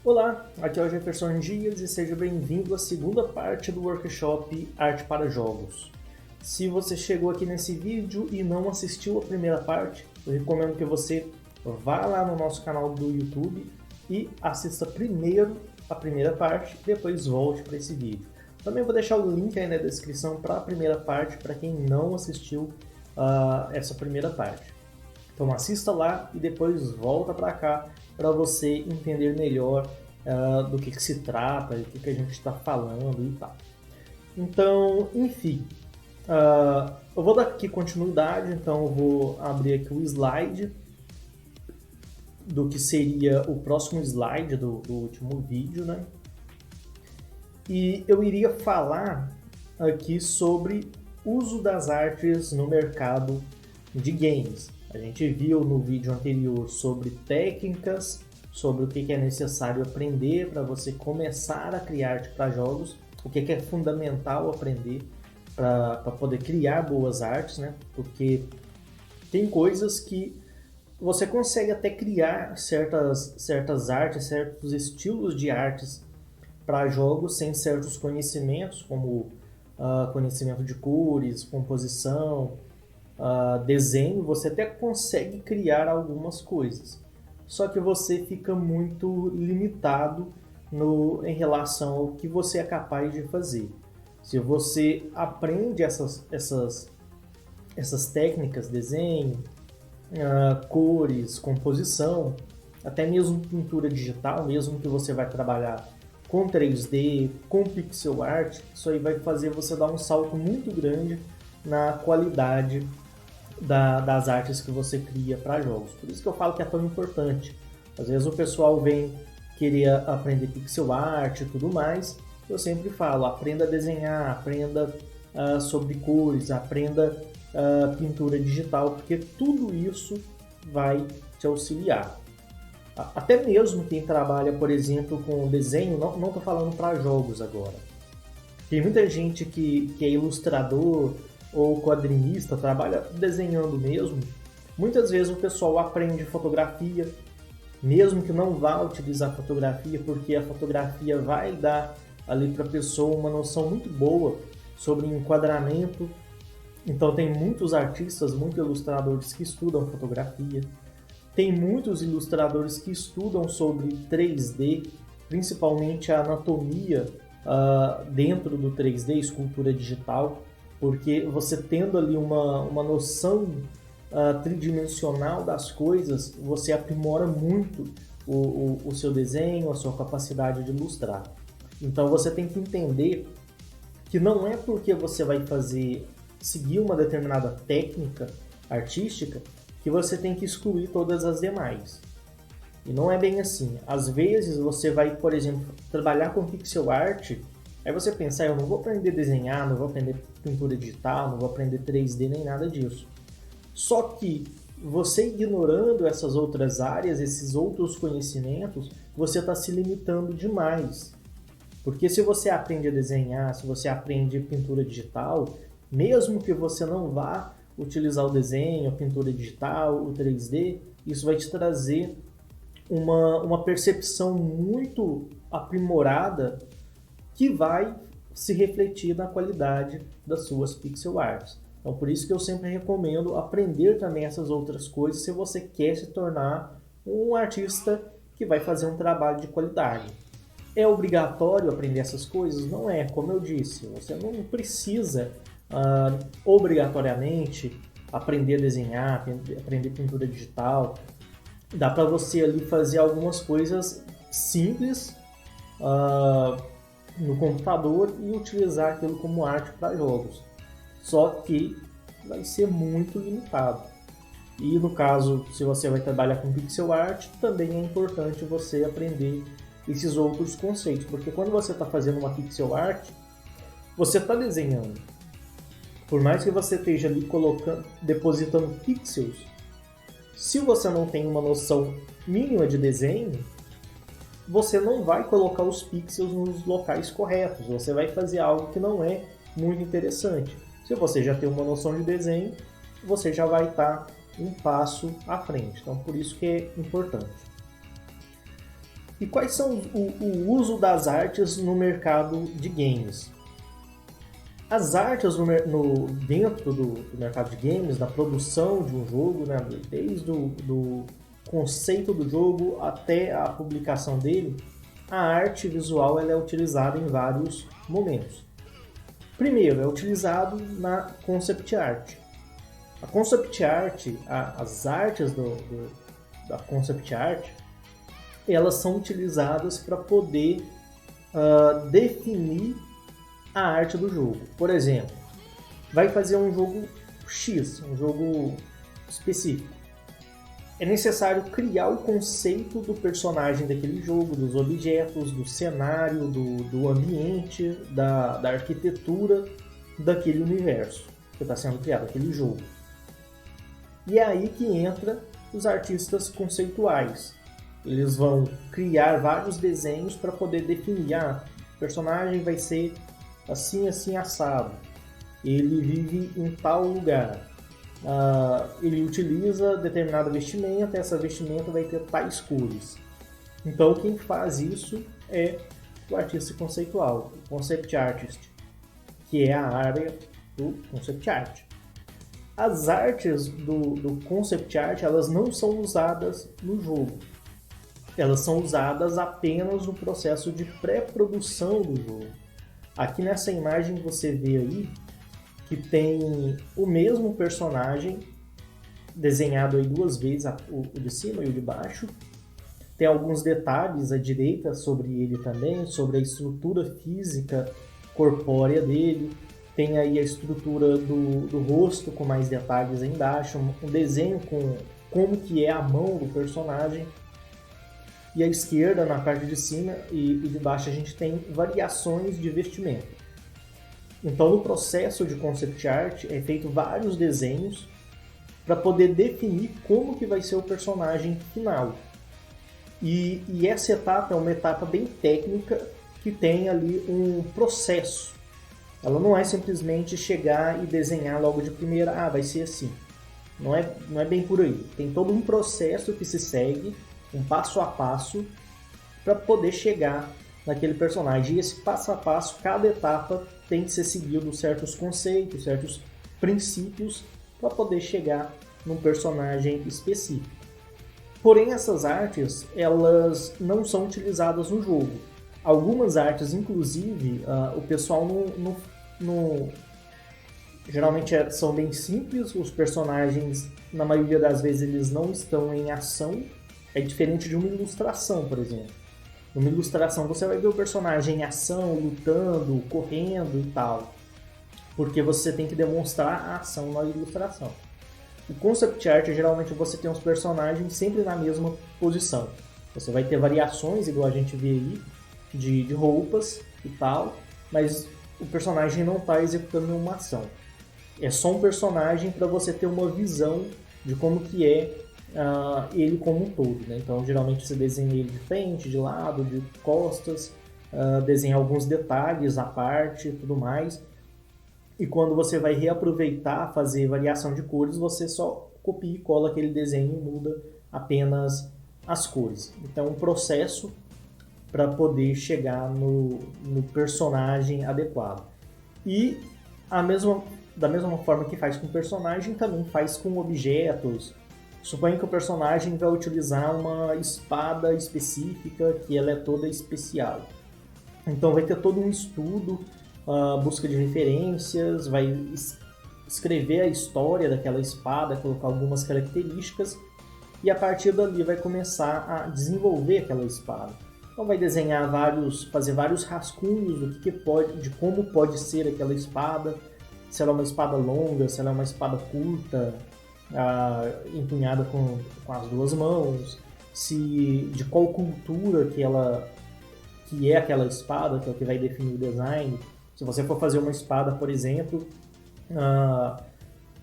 Olá, aqui é o Jefferson Dias e seja bem-vindo à segunda parte do workshop Arte para Jogos. Se você chegou aqui nesse vídeo e não assistiu a primeira parte, eu recomendo que você vá lá no nosso canal do YouTube e assista primeiro a primeira parte, depois volte para esse vídeo. Também vou deixar o link aí na descrição para a primeira parte, para quem não assistiu essa primeira parte. Então assista lá e depois volta para cá para você entender melhor do que se trata, do que a gente está falando e tal. Então, enfim, eu vou dar aqui continuidade, então eu vou abrir aqui o slide do que seria o próximo slide do último vídeo, né? E eu iria falar aqui sobre uso das artes no mercado de games. A gente viu no vídeo anterior sobre técnicas, sobre o que é necessário aprender para você começar a criar arte para jogos, o que é fundamental aprender para poder criar boas artes, né? Porque tem coisas que você consegue até criar certas artes, certos estilos de artes para jogos sem certos conhecimentos, como conhecimento de cores, composição, desenho, você até consegue criar algumas coisas. Só que você fica muito limitado em relação ao que você é capaz de fazer. Se você aprende essas técnicas, desenho, cores, composição, até mesmo pintura digital, mesmo que você vai trabalhar com 3D, com pixel art, isso aí vai fazer você dar um salto muito grande na qualidade das artes que você cria para jogos. Por isso que eu falo que é tão importante. Às vezes o pessoal vem querer aprender pixel art e tudo mais. Eu sempre falo, aprenda a desenhar, aprenda sobre cores, aprenda pintura digital, porque tudo isso vai te auxiliar. Até mesmo quem trabalha, por exemplo, com desenho, não estou falando para jogos agora. Tem muita gente que é ilustrador ou quadrinista, trabalha desenhando mesmo. Muitas vezes o pessoal aprende fotografia, mesmo que não vá utilizar fotografia, porque a fotografia vai dar ali para a pessoa uma noção muito boa sobre enquadramento. Então tem muitos artistas, muitos ilustradores que estudam fotografia. Tem muitos ilustradores que estudam sobre 3D, principalmente a anatomia dentro do 3D, escultura digital, porque você tendo ali uma noção tridimensional das coisas, você aprimora muito o seu desenho, a sua capacidade de ilustrar. Então você tem que entender que não é porque você vai seguir uma determinada técnica artística que você tem que excluir todas as demais. E não é bem assim. Às vezes você vai, por exemplo, trabalhar com pixel art, aí você pensa, eu não vou aprender a desenhar, não vou aprender pintura digital, não vou aprender 3D nem nada disso. Só que você ignorando essas outras áreas, esses outros conhecimentos, você está se limitando demais. Porque se você aprende a desenhar, se você aprende pintura digital, mesmo que você não vá utilizar o desenho, a pintura digital, o 3D, isso vai te trazer uma percepção muito aprimorada que vai se refletir na qualidade das suas pixel arts. Então, por isso que eu sempre recomendo aprender também essas outras coisas se você quer se tornar um artista que vai fazer um trabalho de qualidade. É obrigatório aprender essas coisas? Não é, como eu disse, você não precisa obrigatoriamente aprender a desenhar, aprender pintura digital. Dá para você ali fazer algumas coisas simples no computador e utilizar aquilo como arte para jogos. Só que vai ser muito limitado. E no caso, se você vai trabalhar com pixel art, também é importante você aprender esses outros conceitos, porque quando você está fazendo uma pixel art, você está desenhando. Por mais que você esteja ali depositando pixels, se você não tem uma noção mínima de desenho, você não vai colocar os pixels nos locais corretos, você vai fazer algo que não é muito interessante. Se você já tem uma noção de desenho, você já vai estar um passo à frente. Então, por isso que é importante. E quais são o uso das artes no mercado de games? As artes dentro do mercado de games, da produção de um jogo, né, desde do conceito do jogo até a publicação dele, a arte visual ela é utilizada em vários momentos. Primeiro, é utilizado na concept art. A concept art, as artes da concept art, elas são utilizadas para poder definir a arte do jogo. Por exemplo, vai fazer um jogo X, um jogo específico. É necessário criar o conceito do personagem daquele jogo, dos objetos, do cenário, do ambiente, da arquitetura daquele universo que está sendo criado, aquele jogo. E é aí que entra os artistas conceituais. Eles vão criar vários desenhos para poder definir, o personagem vai ser assim, assim, assado. Ele vive em tal lugar. Ele utiliza determinada vestimenta, essa vestimenta vai ter tais cores. Então quem faz isso é o artista conceitual, o concept artist, que é a área do concept art. As artes do concept art, elas não são usadas no jogo. Elas são usadas apenas no processo de pré-produção do jogo. Aqui nessa imagem você vê aí que tem o mesmo personagem desenhado aí duas vezes, o de cima e o de baixo. Tem alguns detalhes à direita sobre ele também, sobre a estrutura física corpórea dele. Tem aí a estrutura do rosto com mais detalhes aí embaixo, um desenho com como que é a mão do personagem. E à esquerda, na parte de cima e de baixo, a gente tem variações de vestimento. Então, no processo de concept art, é feito vários desenhos para poder definir como que vai ser o personagem final. E essa etapa é uma etapa bem técnica que tem ali um processo. Ela não é simplesmente chegar e desenhar logo de primeira, vai ser assim. Não é bem por aí. Tem todo um processo que se segue, um passo a passo, para poder chegar naquele personagem. E esse passo a passo, cada etapa tem que ser seguido certos conceitos, certos princípios para poder chegar num personagem específico. Porém, essas artes, elas não são utilizadas no jogo. Algumas artes, inclusive, o pessoal geralmente são bem simples, os personagens, na maioria das vezes, eles não estão em ação. É diferente de uma ilustração, por exemplo. Numa ilustração você vai ver o personagem em ação, lutando, correndo e tal. Porque você tem que demonstrar a ação na ilustração. O concept art, geralmente você tem os personagens sempre na mesma posição. Você vai ter variações, igual a gente vê aí, de roupas e tal, mas o personagem não está executando nenhuma ação. É só um personagem para você ter uma visão de como que é ele como um todo, né? Então, geralmente você desenha ele de frente, de lado, de costas, desenha alguns detalhes à parte e tudo mais. E quando você vai reaproveitar, fazer variação de cores, você só copia e cola aquele desenho e muda apenas as cores. Então, um processo para poder chegar no personagem adequado. E da mesma forma que faz com o personagem, também faz com objetos. Suponha que o personagem vai utilizar uma espada específica, que ela é toda especial. Então vai ter todo um estudo, busca de referências, vai escrever a história daquela espada, colocar algumas características, e a partir dali vai começar a desenvolver aquela espada. Então vai desenhar fazer vários rascunhos do de como pode ser aquela espada, se ela é uma espada longa, se ela é uma espada curta, empunhada com as duas mãos, de qual cultura que é aquela espada, que é o que vai definir o design. Se você for fazer uma espada, por exemplo,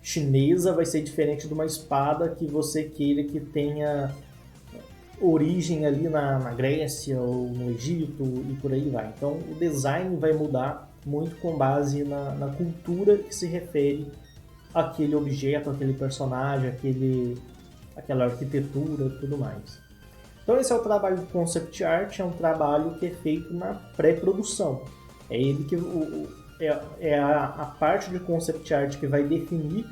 chinesa, vai ser diferente de uma espada que você queira que tenha origem ali na Grécia ou no Egito e por aí vai. Então o design vai mudar muito com base na cultura que se refere àquele objeto, aquele personagem, aquela arquitetura e tudo mais. Então esse é o trabalho do concept art, é um trabalho que é feito na pré-produção. É ele que é a parte de concept art que vai definir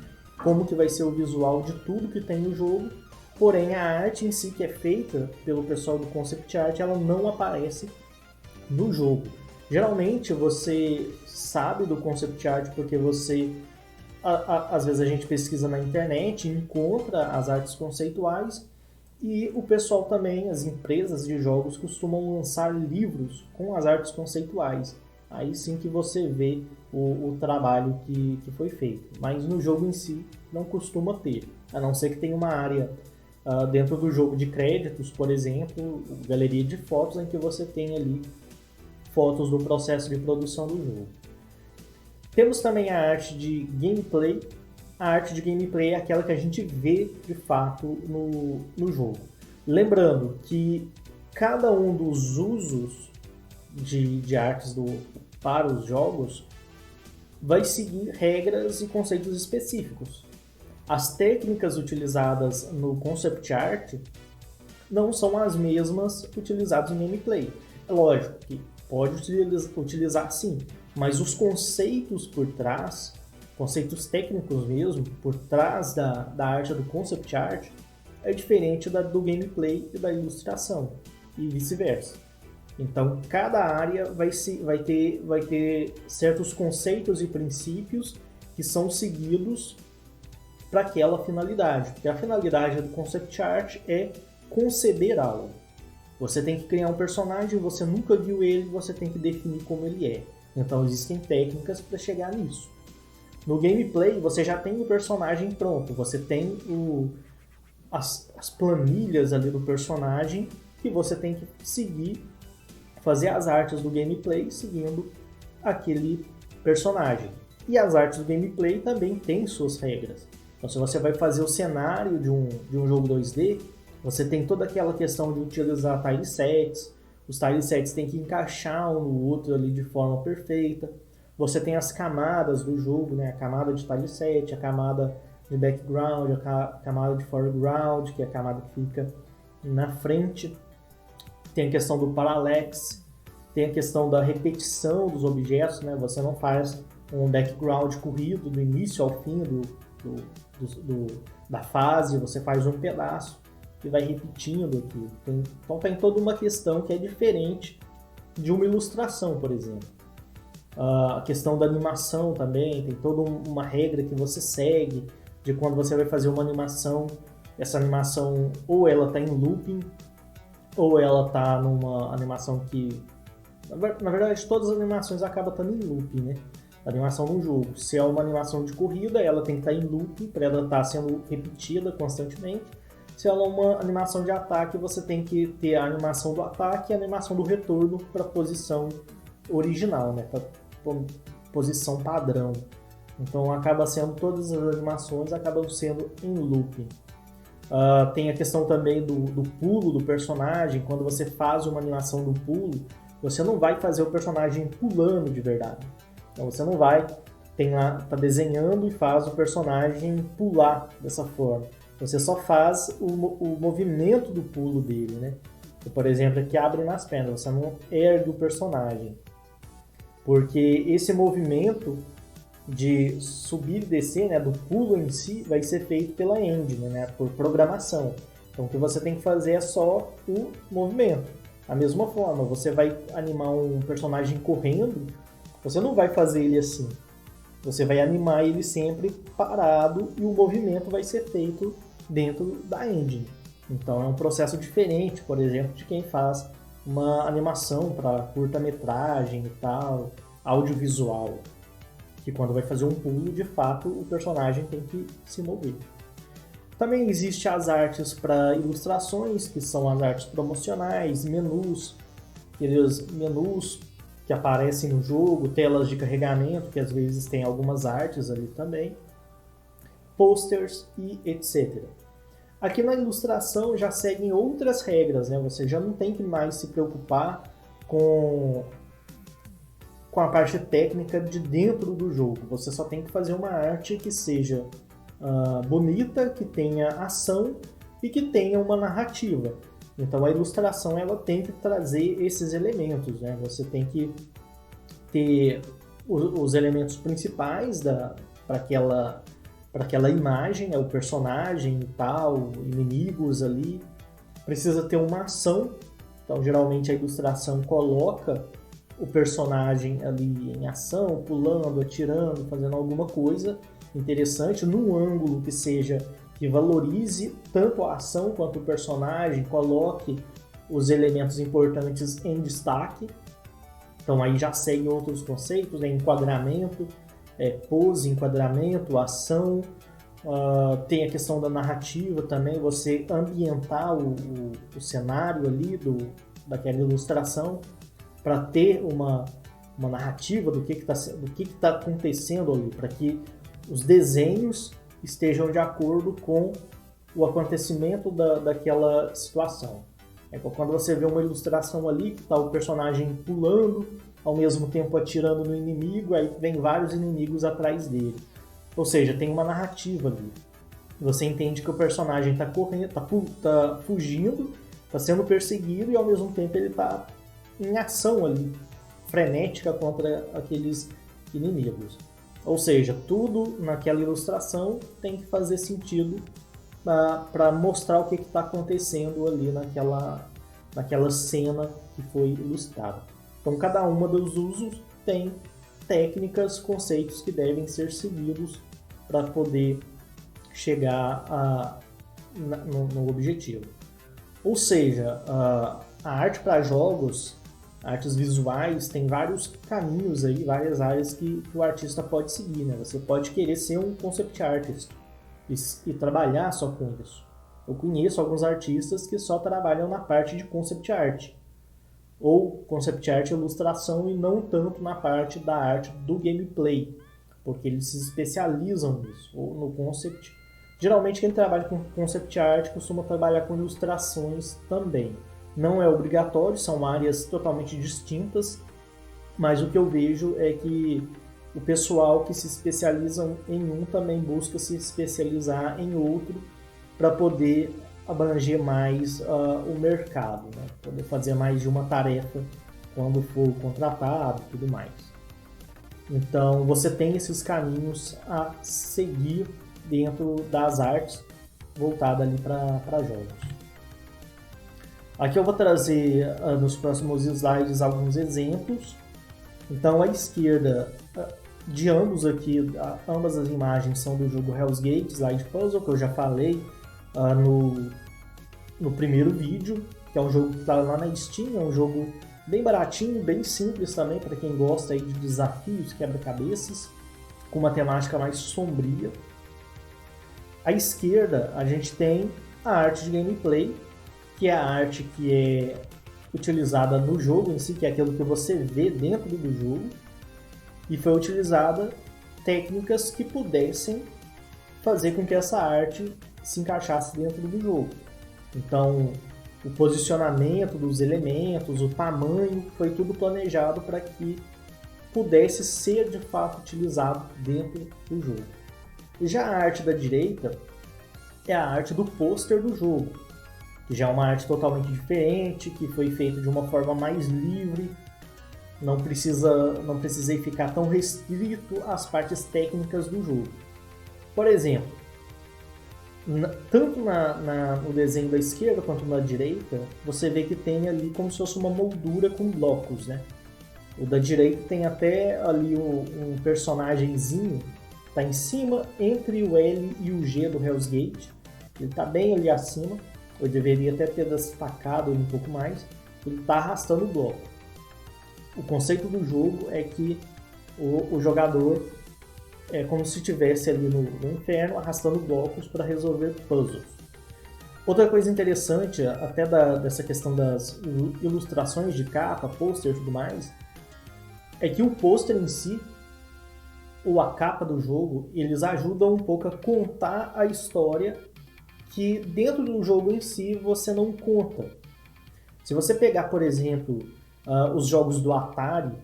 como que vai ser o visual de tudo que tem no jogo, porém a arte em si que é feita pelo pessoal do concept art, ela não aparece no jogo. Geralmente você sabe do concept art porque você, às vezes a gente pesquisa na internet, encontra as artes conceituais, e o pessoal também, as empresas de jogos costumam lançar livros com as artes conceituais. Aí sim que você vê o trabalho que foi feito. Mas no jogo em si não costuma ter, a não ser que tenha uma área dentro do jogo de créditos, por exemplo, galeria de fotos, em que você tem ali fotos do processo de produção do jogo. Temos também a arte de gameplay. A arte de gameplay é aquela que a gente vê de fato no jogo. Lembrando que cada um dos usos de artes para os jogos vai seguir regras e conceitos específicos. As técnicas utilizadas no concept art não são as mesmas utilizadas no gameplay. É lógico que pode utilizar sim, mas os conceitos por trás, conceitos técnicos mesmo, por trás da arte do concept art, é diferente do gameplay e da ilustração, e vice-versa. Então, cada área vai ter certos conceitos e princípios que são seguidos para aquela finalidade. Porque a finalidade do concept art é conceber algo. Você tem que criar um personagem, você nunca viu ele, você tem que definir como ele é. Então, existem técnicas para chegar nisso. No gameplay, você já tem o personagem pronto, você tem as planilhas ali do personagem que você tem que seguir, fazer as artes do gameplay seguindo aquele personagem. E as artes do gameplay também têm suas regras. Então, se você vai fazer o cenário de um jogo 2D, você tem toda aquela questão de utilizar tilesets, os tilesets têm que encaixar um no outro ali de forma perfeita. Você tem as camadas do jogo, né? A camada de tileset, a camada de background, a camada de foreground, que é a camada que fica na frente. Tem a questão do parallax, tem a questão da repetição dos objetos, né? Você não faz um background corrido do início ao fim da fase, você faz um pedaço e vai repetindo aquilo. Então tem toda uma questão que é diferente de uma ilustração, por exemplo. A questão da animação também, tem toda uma regra que você segue, de quando você vai fazer uma animação, essa animação ou ela está em looping, ou ela está numa animação que... Na verdade, todas as animações acabam estando em looping, né? A animação no jogo. Se é uma animação de corrida, ela tem que estar em looping para ela estar sendo repetida constantemente. Se ela é uma animação de ataque, você tem que ter a animação do ataque e a animação do retorno para a posição original, né? Para posição padrão. Então acaba sendo, todas as animações acabam sendo em looping. Tem a questão também do pulo do personagem. Quando você faz uma animação do pulo, você não vai fazer o personagem pulando de verdade. Então você não vai, tá desenhando e faz o personagem pular dessa forma. Você só faz o movimento do pulo dele, né? Então, por exemplo, aqui abre nas pernas, você não ergue o personagem. Porque esse movimento de subir e descer, né, do pulo em si, vai ser feito pela engine, né, por programação. Então o que você tem que fazer é só o movimento. Da mesma forma, você vai animar um personagem correndo, você não vai fazer ele assim. Você vai animar ele sempre parado e o movimento vai ser feito dentro da engine. Então é um processo diferente, por exemplo, de quem faz uma animação para curta-metragem e tal, audiovisual, que quando vai fazer um pulo, de fato, o personagem tem que se mover. Também existem as artes para ilustrações, que são as artes promocionais, menus, aqueles menus que aparecem no jogo, telas de carregamento, que às vezes tem algumas artes ali também, posters e etc. Aqui na ilustração já seguem outras regras, né? Você já não tem que mais se preocupar com a parte técnica de dentro do jogo. Você só tem que fazer uma arte que seja bonita, que tenha ação e que tenha uma narrativa. Então a ilustração ela tem que trazer esses elementos, né? Você tem que ter os elementos principais para aquela imagem, né? O personagem e tal, inimigos ali. Precisa ter uma ação, então geralmente a ilustração coloca o personagem ali em ação, pulando, atirando, fazendo alguma coisa interessante, num ângulo que valorize tanto a ação quanto o personagem, coloque os elementos importantes em destaque. Então aí já segue outros conceitos, né? Enquadramento, pose, enquadramento, ação. Tem a questão da narrativa também, você ambientar o cenário ali daquela ilustração para ter uma narrativa do que está acontecendo ali, para que os desenhos estejam de acordo com o acontecimento daquela situação. Quando você vê uma ilustração ali que está o personagem pulando, ao mesmo tempo atirando no inimigo, aí vem vários inimigos atrás dele. Ou seja, tem uma narrativa ali. Você entende que o personagem está correndo, está fugindo, está sendo perseguido e ao mesmo tempo ele está em ação ali, frenética contra aqueles inimigos. Ou seja, tudo naquela ilustração tem que fazer sentido para mostrar o que está acontecendo ali naquela cena que foi ilustrada. Então, cada uma dos usos tem técnicas, conceitos que devem ser seguidos para poder chegar no objetivo. Ou seja, a arte para jogos, artes visuais, tem vários caminhos aí, várias áreas que o artista pode seguir, né? Você pode querer ser um concept artist e trabalhar só com isso. Eu conheço alguns artistas que só trabalham na parte de concept art, ou concept art e ilustração, e não tanto na parte da arte do gameplay, porque eles se especializam nisso, ou no concept. Geralmente quem trabalha com concept art costuma trabalhar com ilustrações também. Não é obrigatório, são áreas totalmente distintas, mas o que eu vejo é que o pessoal que se especializa em um também busca se especializar em outro para poder abranger mais o mercado, né? Poder fazer mais de uma tarefa quando for contratado e tudo mais. Então você tem esses caminhos a seguir dentro das artes voltadas ali para jogos. Aqui eu vou trazer nos próximos slides alguns exemplos. Então à esquerda de ambos aqui, ambas as imagens são do jogo Hell's Gate Slide Puzzle, que eu já falei no primeiro vídeo, que é um jogo que está lá na Steam, é um jogo bem baratinho, bem simples também para quem gosta aí de desafios, quebra-cabeças, com uma temática mais sombria. À esquerda a gente tem a arte de gameplay, que é a arte que é utilizada no jogo em si, que é aquilo que você vê dentro do jogo, e foi utilizada técnicas que pudessem fazer com que essa arte se encaixasse dentro do jogo. Então, o posicionamento dos elementos, o tamanho, foi tudo planejado para que pudesse ser de fato utilizado dentro do jogo. E já a arte da direita é a arte do pôster do jogo, que já é uma arte totalmente diferente, que foi feita de uma forma mais livre, não precisei ficar tão restrito às partes técnicas do jogo. Por exemplo, tanto no desenho da esquerda quanto na direita, você vê que tem ali como se fosse uma moldura com blocos, né? O da direita tem até ali um personagenzinho, está em cima entre o L e o G do Hell's Gate. Ele está bem ali acima, eu deveria até ter destacado ele um pouco mais. Ele está arrastando o bloco. O conceito do jogo é que o jogador é como se estivesse ali no inferno arrastando blocos para resolver puzzles. Outra coisa interessante, até dessa questão das ilustrações de capa, pôster e tudo mais, é que o pôster em si, ou a capa do jogo, eles ajudam um pouco a contar a história que dentro do jogo em si você não conta. Se você pegar, por exemplo, os jogos do Atari,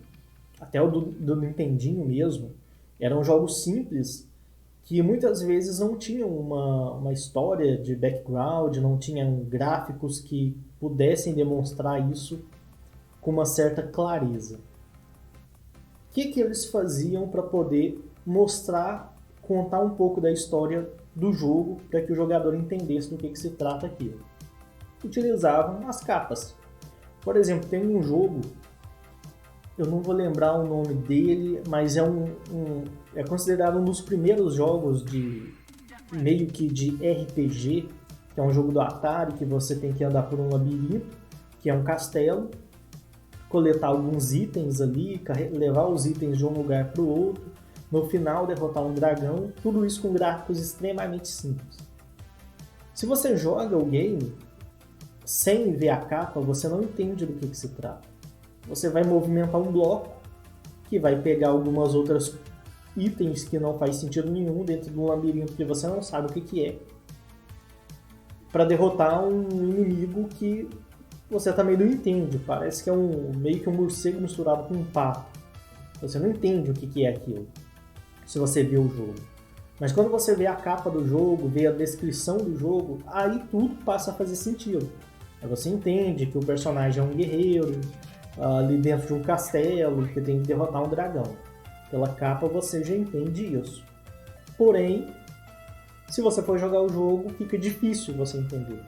até o do Nintendinho mesmo, eram jogos simples que muitas vezes não tinham uma história de background, não tinham gráficos que pudessem demonstrar isso com uma certa clareza. O que eles faziam para poder mostrar, contar um pouco da história do jogo para que o jogador entendesse do que se trata aquilo? Utilizavam as capas. Por exemplo, tem um jogo, eu não vou lembrar o nome dele, mas é considerado um dos primeiros jogos de meio que de RPG, que é um jogo do Atari, que você tem que andar por um labirinto, que é um castelo, coletar alguns itens ali, levar os itens de um lugar para o outro, no final derrotar um dragão, tudo isso com gráficos extremamente simples. Se você joga o game sem ver a capa, você não entende do que se trata. Você vai movimentar um bloco, que vai pegar algumas outras itens que não faz sentido nenhum dentro de um labirinto que você não sabe o que é, para derrotar um inimigo que você também não entende. Parece que é meio que um morcego misturado com um pato. Você não entende o que é aquilo, se você vê o jogo. Mas quando você vê a capa do jogo, vê a descrição do jogo, aí tudo passa a fazer sentido. Aí você entende que o personagem é um guerreiro, ali dentro de um castelo, que tem que derrotar um dragão. Pela capa você já entende isso. Porém, se você for jogar o jogo, fica difícil você entender.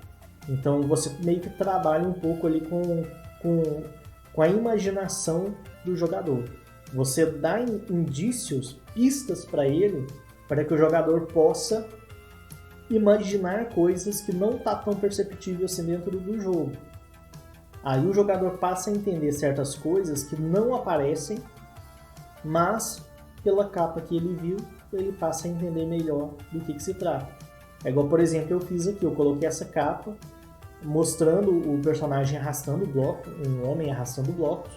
Então você meio que trabalha um pouco ali com a imaginação do jogador. Você dá indícios, pistas para ele, para que o jogador possa imaginar coisas que não tá tão perceptível assim dentro do jogo. Aí o jogador passa a entender certas coisas que não aparecem, mas pela capa que ele viu, ele passa a entender melhor do que se trata. É igual, por exemplo, eu fiz aqui, eu coloquei essa capa mostrando o personagem arrastando o bloco, um homem arrastando blocos,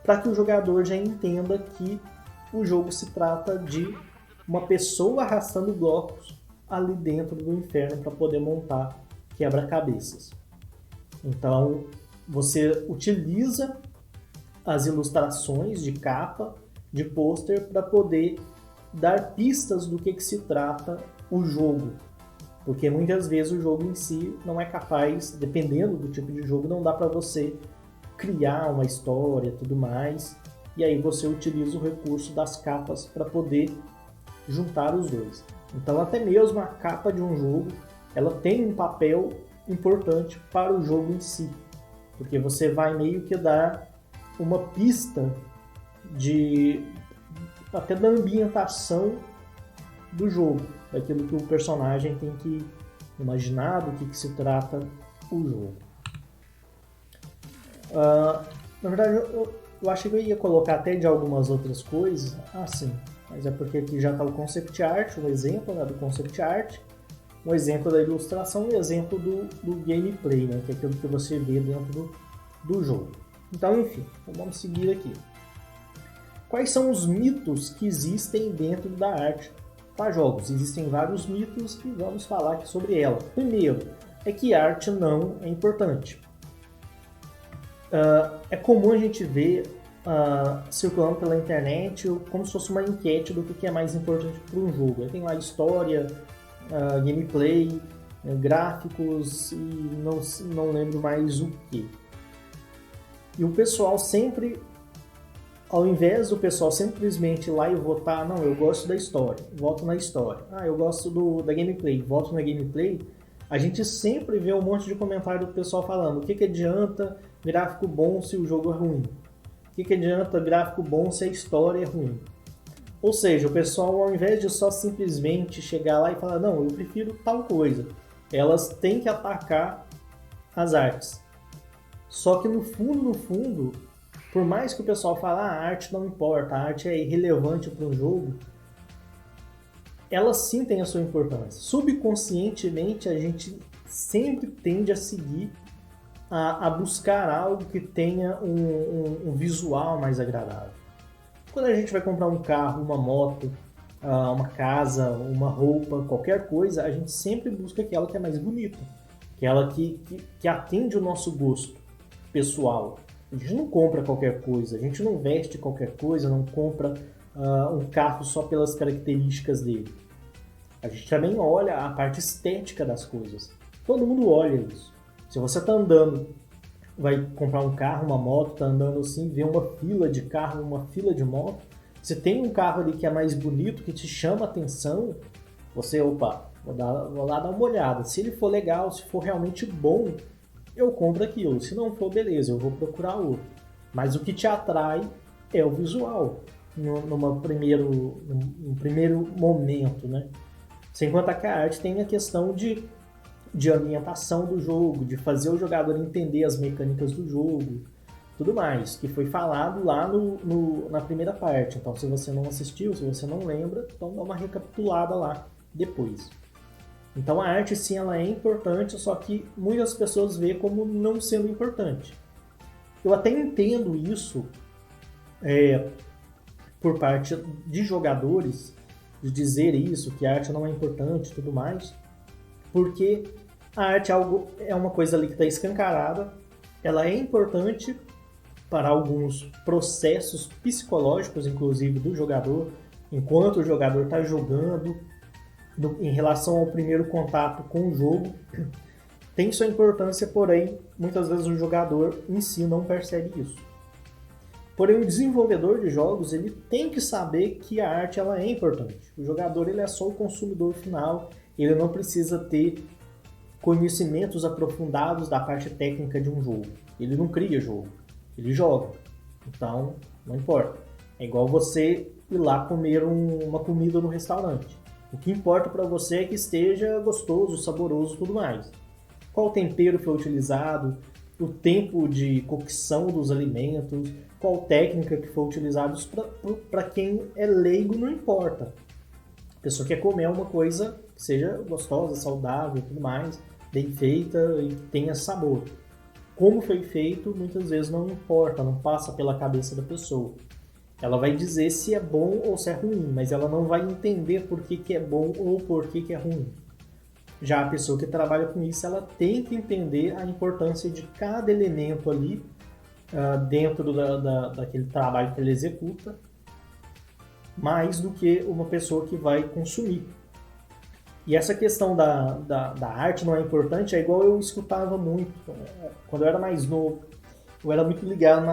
para que o jogador já entenda que o jogo se trata de uma pessoa arrastando blocos ali dentro do inferno para poder montar quebra-cabeças. Então, você utiliza as ilustrações de capa, de pôster, para poder dar pistas do que se trata o jogo. Porque muitas vezes o jogo em si não é capaz, dependendo do tipo de jogo, não dá para você criar uma história e tudo mais. E aí você utiliza o recurso das capas para poder juntar os dois. Então até mesmo a capa de um jogo, ela tem um papel importante para o jogo em si. Porque você vai meio que dar uma pista até da ambientação do jogo, daquilo que o personagem tem que imaginar, do que se trata o jogo. Na verdade, eu achei que eu ia colocar até de algumas outras coisas, sim, mas é porque aqui já está o concept art, um exemplo, né, do concept art, um exemplo da ilustração e um exemplo do gameplay, né, que é aquilo que você vê dentro do jogo. Então, enfim, vamos seguir aqui. Quais são os mitos que existem dentro da arte para jogos? Existem vários mitos e vamos falar aqui sobre ela. Primeiro, é que arte não é importante. É comum a gente ver circulando pela internet como se fosse uma enquete do que é mais importante para um jogo. Tem lá história, gameplay, gráficos e não lembro mais o que. E o pessoal sempre, ao invés do pessoal simplesmente ir lá e votar, não, eu gosto da história, voto na história. Eu gosto da gameplay, voto na gameplay. A gente sempre vê um monte de comentário do pessoal falando o que adianta gráfico bom se o jogo é ruim? O que adianta gráfico bom se a história é ruim? Ou seja, o pessoal, ao invés de só simplesmente chegar lá e falar, não, eu prefiro tal coisa, elas têm que atacar as artes. Só que no fundo, por mais que o pessoal fale, a arte não importa, a arte é irrelevante para um jogo, ela sim tem a sua importância. Subconscientemente, a gente sempre tende a seguir, a buscar algo que tenha um visual mais agradável. Quando a gente vai comprar um carro, uma moto, uma casa, uma roupa, qualquer coisa, a gente sempre busca aquela que é mais bonita, aquela que atende o nosso gosto pessoal. A gente não compra qualquer coisa, a gente não veste qualquer coisa, não compra um carro só pelas características dele. A gente também olha a parte estética das coisas. Todo mundo olha isso. Se você está andando, vai comprar um carro, uma moto, está andando assim, vê uma fila de carro, uma fila de moto, se tem um carro ali que é mais bonito, que te chama a atenção, você, opa, vou lá dar uma olhada. Se ele for legal, se for realmente bom, eu compro aquilo. Se não for, beleza, eu vou procurar outro. Mas o que te atrai é o visual, num primeiro momento, né? Sem contar que a arte tem a questão de ambientação do jogo, de fazer o jogador entender as mecânicas do jogo, tudo mais, que foi falado lá na primeira parte. Então, se você não assistiu, se você não lembra, então dá uma recapitulada lá depois. Então, a arte, sim, ela é importante, só que muitas pessoas veem como não sendo importante. Eu até entendo isso por parte de jogadores, de dizer isso, que a arte não é importante e tudo mais, porque a arte é uma coisa ali que está escancarada, ela é importante para alguns processos psicológicos, inclusive do jogador, enquanto o jogador está jogando, em relação ao primeiro contato com o jogo, tem sua importância, porém, muitas vezes o jogador em si não percebe isso. Porém, o desenvolvedor de jogos, ele tem que saber que a arte ela é importante. O jogador ele é só o consumidor final, ele não precisa ter conhecimentos aprofundados da parte técnica de um jogo. Ele não cria jogo, ele joga. Então, não importa. É igual você ir lá comer uma comida no restaurante. O que importa para você é que esteja gostoso, saboroso e tudo mais. Qual tempero foi utilizado, o tempo de cocção dos alimentos, qual técnica que foi utilizada, para quem é leigo não importa. A pessoa quer comer uma coisa que seja gostosa, saudável e tudo mais, bem feita e que tenha sabor. Como foi feito, muitas vezes não importa, não passa pela cabeça da pessoa. Ela vai dizer se é bom ou se é ruim, mas ela não vai entender por que é bom ou por que é ruim. Já a pessoa que trabalha com isso, ela tem que entender a importância de cada elemento ali dentro daquele trabalho que ele executa, mais do que uma pessoa que vai consumir. E essa questão da arte não é importante, é igual eu escutava muito. Quando eu era mais novo, eu era muito ligado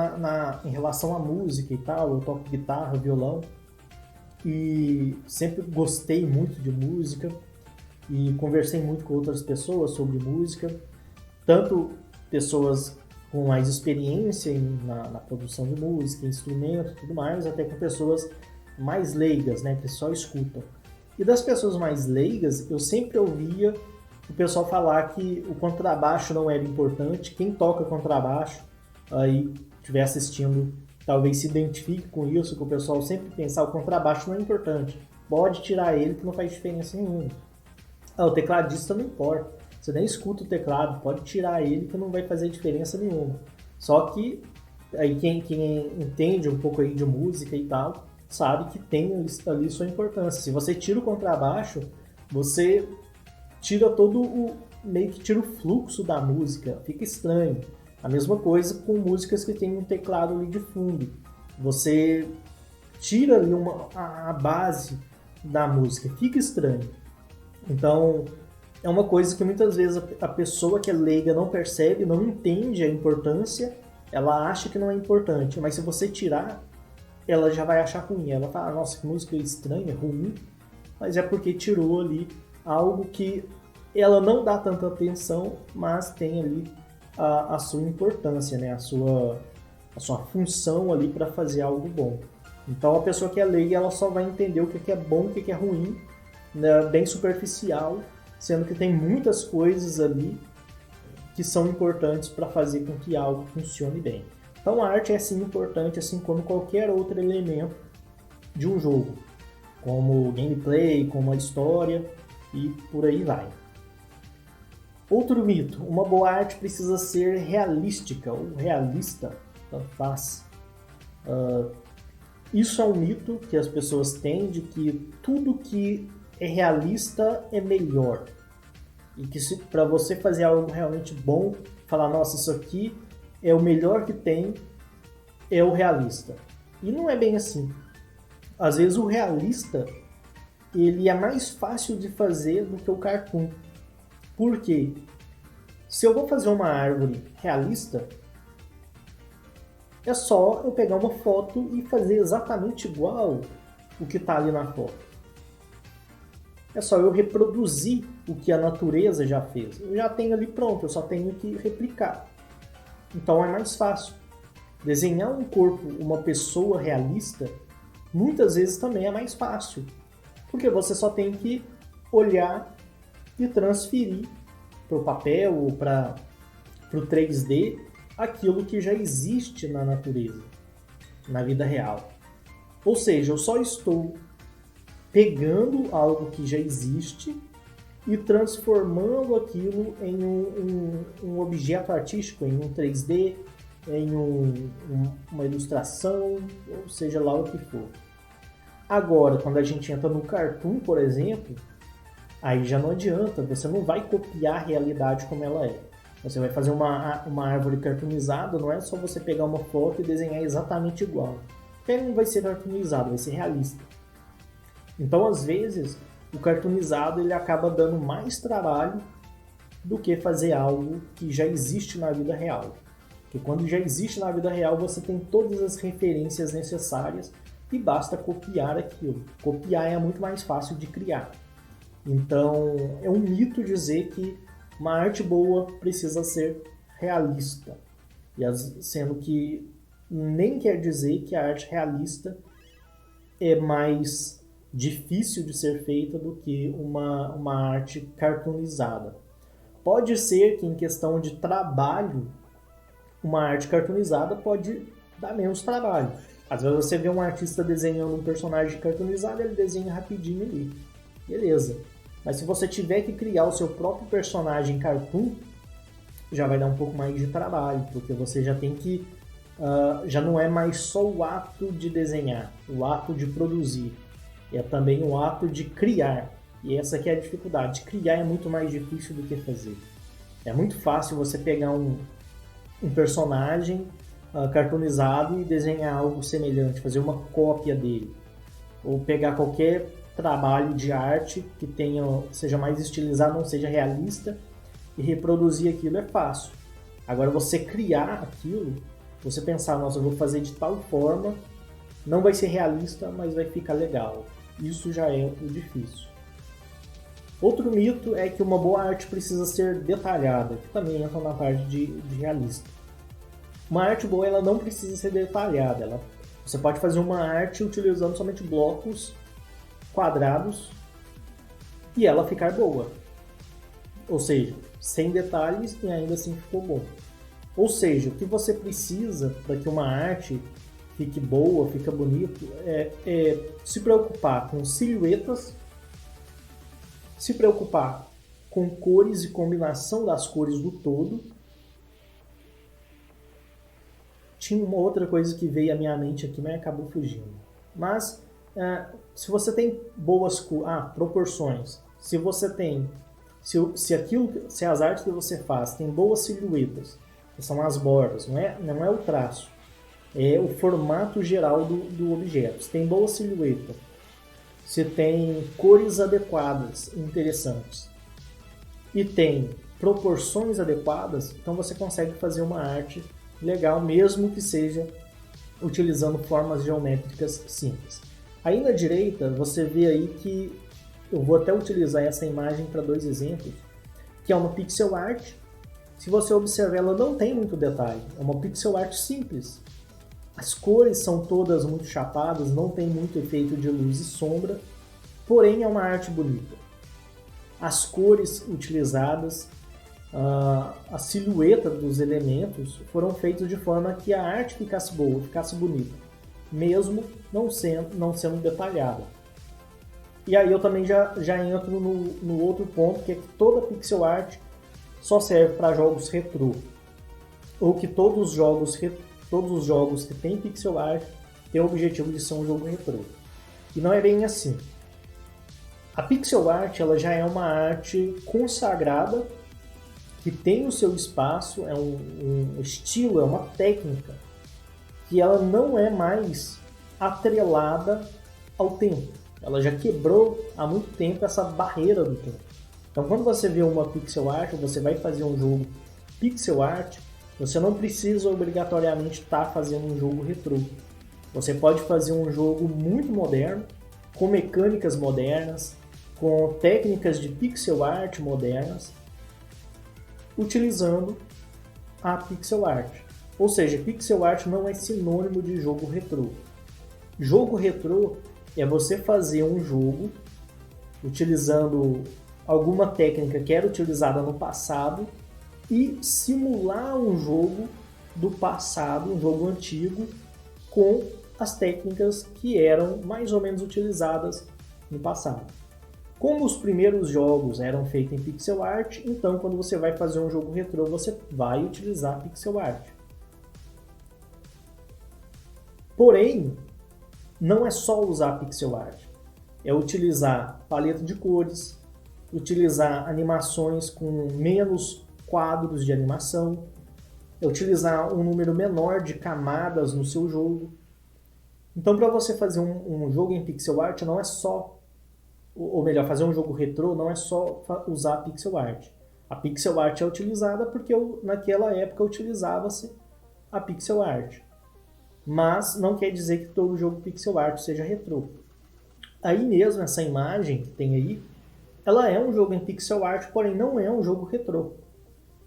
em relação à música e tal, eu toco guitarra, violão, e sempre gostei muito de música, e conversei muito com outras pessoas sobre música, tanto pessoas com mais experiência na produção de música, instrumento e tudo mais, até com pessoas mais leigas, né, que só escutam. E das pessoas mais leigas, eu sempre ouvia o pessoal falar que o contrabaixo não era importante, quem toca contrabaixo, aí estiver assistindo, talvez se identifique com isso, que o pessoal sempre pensa, o contrabaixo não é importante, pode tirar ele que não faz diferença nenhuma. O tecladista não importa, você nem escuta o teclado, pode tirar ele que não vai fazer diferença nenhuma. Só que aí quem entende um pouco aí de música e tal, sabe que tem ali sua importância. Se você tira o contrabaixo, você tira meio que tira o fluxo da música, fica estranho. A mesma coisa com músicas que tem um teclado ali de fundo. Você tira ali a base da música, fica estranho. Então, é uma coisa que muitas vezes a pessoa que é leiga não percebe, não entende a importância, ela acha que não é importante, mas se você tirar, ela já vai achar ruim. Ela fala, nossa, que música estranha, ruim, mas é porque tirou ali algo que ela não dá tanta atenção, mas tem ali a sua importância, né? a sua função ali para fazer algo bom. Então a pessoa que é leiga, ela só vai entender o que é bom, o que é ruim, né? Bem superficial, sendo que tem muitas coisas ali que são importantes para fazer com que algo funcione bem. Então a arte é sim importante, assim como qualquer outro elemento de um jogo, como o gameplay, como a história e por aí vai. Outro mito, uma boa arte precisa ser realística ou realista, tanto faz. Isso é um mito que as pessoas têm de que tudo que é realista é melhor. E que para você fazer algo realmente bom, falar, nossa, isso aqui é o melhor que tem, é o realista. E não é bem assim. Às vezes o realista, ele é mais fácil de fazer do que o cartoon. Por quê? Se eu vou fazer uma árvore realista, é só eu pegar uma foto e fazer exatamente igual o que está ali na foto. É só eu reproduzir o que a natureza já fez. Eu já tenho ali pronto, eu só tenho que replicar. Então é mais fácil. Desenhar um corpo, uma pessoa realista, muitas vezes também é mais fácil. Porque você só tem que olhar e transferir para o papel ou para o 3D aquilo que já existe na natureza, na vida real. Ou seja, eu só estou pegando algo que já existe e transformando aquilo em um objeto artístico, em um 3D, em uma ilustração, ou seja lá o que for. Agora, quando a gente entra no cartoon, por exemplo, aí já não adianta, você não vai copiar a realidade como ela é. Você vai fazer uma árvore cartoonizada, não é só você pegar uma foto e desenhar exatamente igual. Porque não vai ser cartoonizado, vai ser realista. Então, às vezes, o cartoonizado ele acaba dando mais trabalho do que fazer algo que já existe na vida real. Porque quando já existe na vida real, você tem todas as referências necessárias e basta copiar aquilo. Copiar é muito mais fácil de criar. Então, é um mito dizer que uma arte boa precisa ser realista. Sendo que nem quer dizer que a arte realista é mais difícil de ser feita do que uma arte cartoonizada. Pode ser que em questão de trabalho, uma arte cartoonizada pode dar menos trabalho. Às vezes você vê um artista desenhando um personagem cartoonizado, ele desenha rapidinho ali. Beleza. Mas se você tiver que criar o seu próprio personagem cartoon, já vai dar um pouco mais de trabalho, porque você já tem que... já não é mais só o ato de desenhar, o ato de produzir. É também o ato de criar. E essa aqui é a dificuldade. Criar é muito mais difícil do que fazer. É muito fácil você pegar um personagem cartoonizado e desenhar algo semelhante, fazer uma cópia dele. Ou pegar qualquer trabalho de arte que seja mais estilizado, não seja realista, e reproduzir aquilo é fácil. Agora você criar aquilo, você pensar, nossa, eu vou fazer de tal forma, não vai ser realista, mas vai ficar legal. Isso já é o difícil. Outro mito é que uma boa arte precisa ser detalhada, que também entra na parte de realista. Uma arte boa ela não precisa ser detalhada. Você pode fazer uma arte utilizando somente blocos quadrados e ela ficar boa. Ou seja, sem detalhes e ainda assim ficou bom. Ou seja, o que você precisa para que uma arte fique boa, fique bonito, é se preocupar com silhuetas, se preocupar com cores e combinação das cores do todo. Tinha uma outra coisa que veio à minha mente aqui, mas acabou fugindo. Mas, se você tem boas proporções, se você tem... Se as artes que você faz têm boas silhuetas, que são as bordas, não é o traço, é o formato geral do objeto. Se tem boa silhueta, se tem cores adequadas, interessantes, e tem proporções adequadas, então você consegue fazer uma arte legal, mesmo que seja utilizando formas geométricas simples. Aí na direita, você vê aí que eu vou até utilizar essa imagem para 2 exemplos, que é uma pixel art. Se você observar, ela não tem muito detalhe, é uma pixel art simples. As cores são todas muito chapadas, não tem muito efeito de luz e sombra, porém é uma arte bonita. As cores utilizadas, a silhueta dos elementos foram feitos de forma que a arte ficasse boa, ficasse bonita, mesmo não sendo detalhada. E aí eu também já entro no outro ponto, que é que toda pixel art só serve para jogos retrô, ou que todos os jogos que tem pixel art têm o objetivo de ser um jogo retrô. E não é bem assim. A pixel art ela já é uma arte consagrada, que tem o seu espaço, é um estilo, é uma técnica, que ela não é mais atrelada ao tempo. Ela já quebrou há muito tempo essa barreira do tempo. Então, quando você vê uma pixel art, você vai fazer um jogo pixel art, você não precisa obrigatoriamente estar fazendo um jogo retrô. Você pode fazer um jogo muito moderno, com mecânicas modernas, com técnicas de pixel art modernas, utilizando a pixel art. Ou seja, pixel art não é sinônimo de jogo retrô. Jogo retrô é você fazer um jogo utilizando alguma técnica que era utilizada no passado e simular um jogo do passado, um jogo antigo, com as técnicas que eram mais ou menos utilizadas no passado. Como os primeiros jogos eram feitos em pixel art, então quando você vai fazer um jogo retrô, você vai utilizar pixel art. Porém, não é só usar pixel art, é utilizar paleta de cores, utilizar animações com menos quadros de animação, é utilizar um número menor de camadas no seu jogo. Então, para você fazer um jogo em pixel art, não é só, ou melhor, fazer um jogo retrô não é só usar pixel art. A pixel art é utilizada porque naquela época utilizava-se a pixel art. Mas não quer dizer que todo jogo pixel art seja retrô. Aí mesmo, essa imagem que tem aí, ela é um jogo em pixel art, porém não é um jogo retrô.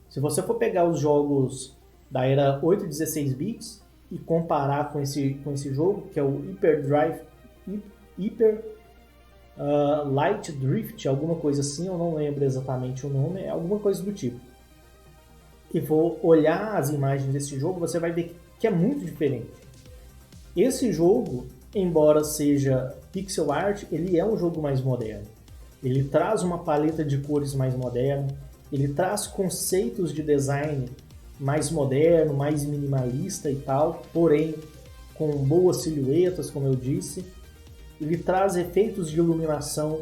Se você for pegar os jogos da era 8 e 16 bits e comparar com esse jogo, que é o Hyper Light Drift, alguma coisa assim, eu não lembro exatamente o nome, é alguma coisa do tipo. E for olhar as imagens desse jogo, você vai ver que é muito diferente. Esse jogo, embora seja pixel art, ele é um jogo mais moderno. Ele traz uma paleta de cores mais moderna, ele traz conceitos de design mais moderno, mais minimalista e tal, porém com boas silhuetas, como eu disse. Ele traz efeitos de iluminação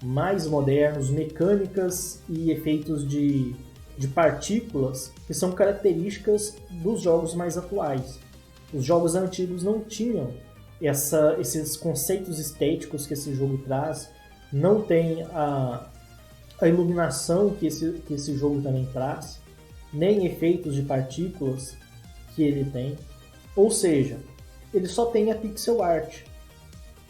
mais modernos, mecânicas e efeitos de partículas que são características dos jogos mais atuais. Os jogos antigos não tinham esses conceitos estéticos que esse jogo traz, não tem a iluminação que esse jogo também traz, nem efeitos de partículas que ele tem. Ou seja, ele só tem a pixel art,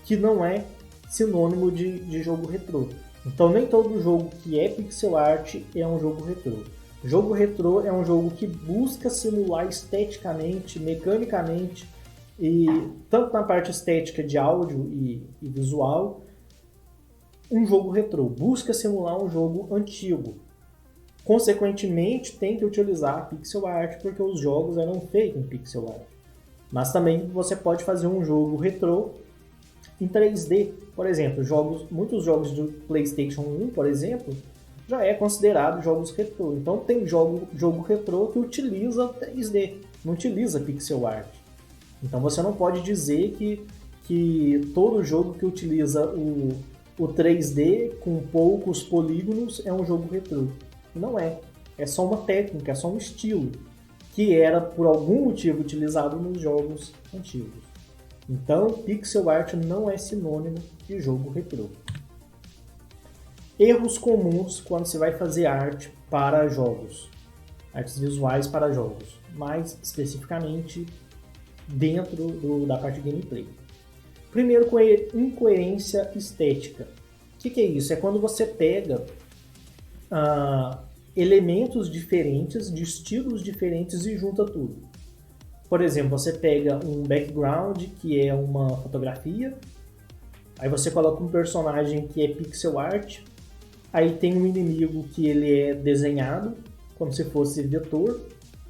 que não é sinônimo de jogo retrô. Então nem todo jogo que é pixel art é um jogo retrô. Jogo retrô é um jogo que busca simular esteticamente, mecanicamente, e tanto na parte estética de áudio e visual, um jogo retrô. Busca simular um jogo antigo. Consequentemente, tem que utilizar pixel art, porque os jogos eram feitos em pixel art. Mas também você pode fazer um jogo retrô em 3D. Por exemplo, muitos jogos do PlayStation 1, por exemplo, já é considerado jogos retrô. Então tem jogo retrô que utiliza 3D, não utiliza pixel art. Então você não pode dizer que todo jogo que utiliza o 3D com poucos polígonos é um jogo retrô. Não é. É só uma técnica, é só um estilo que era por algum motivo utilizado nos jogos antigos. Então, pixel art não é sinônimo de jogo retrô. Erros comuns quando você vai fazer arte para jogos, artes visuais para jogos, mais especificamente dentro da parte de gameplay. Primeiro, incoerência estética. O que é isso? É quando você pega elementos diferentes, de estilos diferentes e junta tudo. Por exemplo, você pega um background que é uma fotografia, aí você coloca um personagem que é pixel art, aí tem um inimigo que ele é desenhado, como se fosse vetor,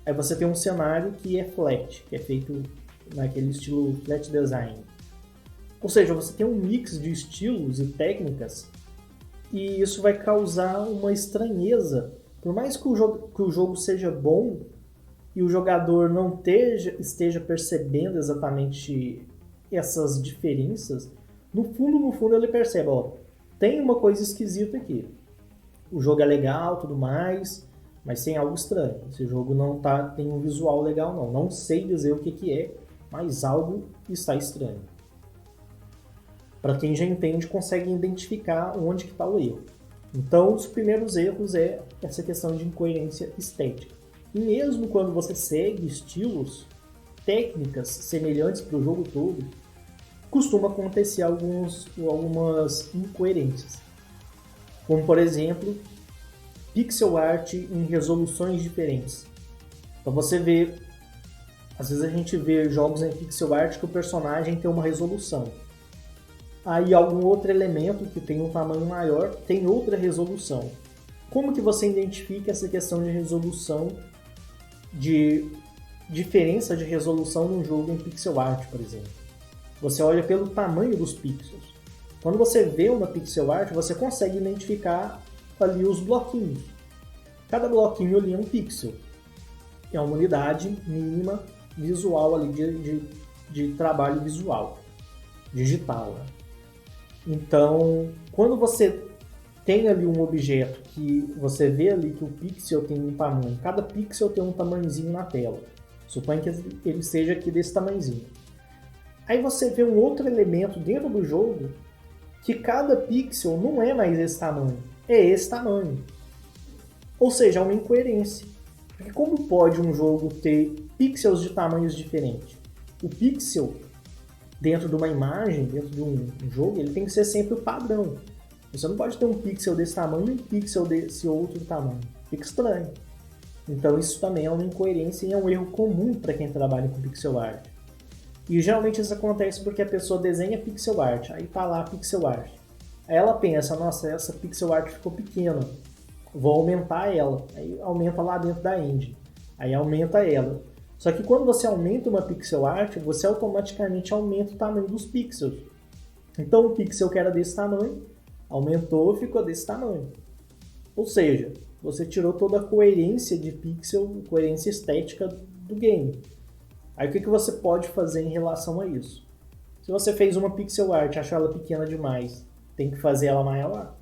aí você tem um cenário que é flat, que é feito naquele estilo flat design. Ou seja, você tem um mix de estilos e técnicas e isso vai causar uma estranheza. Por mais que o jogo seja bom e o jogador não esteja percebendo exatamente essas diferenças, no fundo ele percebe, tem uma coisa esquisita aqui. O jogo é legal, tudo mais, mas tem algo estranho. Esse jogo não tem um visual legal, não. Não sei dizer o que é, mas algo está estranho. Para quem já entende, consegue identificar onde que está o erro. Então, os primeiros erros é essa questão de incoerência estética. E mesmo quando você segue estilos, técnicas semelhantes para o jogo todo, costuma acontecer algumas incoerências. Como, por exemplo, pixel art em resoluções diferentes. Então você vê, às vezes a gente vê jogos em pixel art que o personagem tem uma resolução. Aí algum outro elemento que tem um tamanho maior tem outra resolução. Como que você identifica essa questão de resolução, de diferença de resolução num jogo em pixel art, por exemplo? Você olha pelo tamanho dos pixels. Quando você vê uma pixel art, você consegue identificar ali os bloquinhos. Cada bloquinho ali é um pixel. É uma unidade mínima visual ali de trabalho visual, digital, né? Então, quando você tem ali um objeto que você vê ali que o pixel tem um tamanho, cada pixel tem um tamanhozinho na tela. Suponha que ele seja aqui desse tamanhozinho. Aí você vê um outro elemento dentro do jogo que cada pixel não é mais esse tamanho, é esse tamanho. Ou seja, é uma incoerência. Porque como pode um jogo ter pixels de tamanhos diferentes? O pixel dentro de uma imagem, dentro de um jogo, ele tem que ser sempre o padrão. Você não pode ter um pixel desse tamanho e um pixel desse outro tamanho. Fica estranho. Então isso também é uma incoerência e é um erro comum para quem trabalha com pixel art. E geralmente isso acontece porque a pessoa desenha pixel art, aí tá lá pixel art. Aí ela pensa, nossa, essa pixel art ficou pequena, vou aumentar ela. Aí aumenta lá dentro da engine, aí aumenta ela. Só que quando você aumenta uma pixel art, você automaticamente aumenta o tamanho dos pixels. Então o pixel que era desse tamanho, aumentou, ficou desse tamanho. Ou seja, você tirou toda a coerência de pixel, coerência estética do game. Aí o que você pode fazer em relação a isso? Se você fez uma pixel art e achou ela pequena demais, tem que fazer ela maior?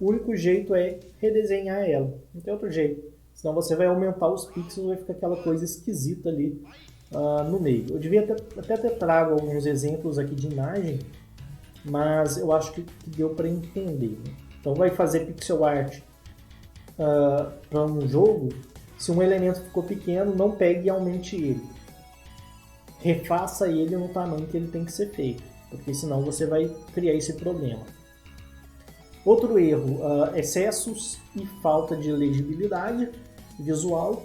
O único jeito é redesenhar ela, não tem outro jeito. Senão você vai aumentar os pixels e vai ficar aquela coisa esquisita ali no meio. Eu devia até ter trago alguns exemplos aqui de imagem, mas eu acho que deu para entender, né? Então vai fazer pixel art para um jogo, se um elemento ficou pequeno, não pegue e aumente ele. Refaça ele no tamanho que ele tem que ser feito, porque senão você vai criar esse problema. Outro erro, excessos e falta de legibilidade visual,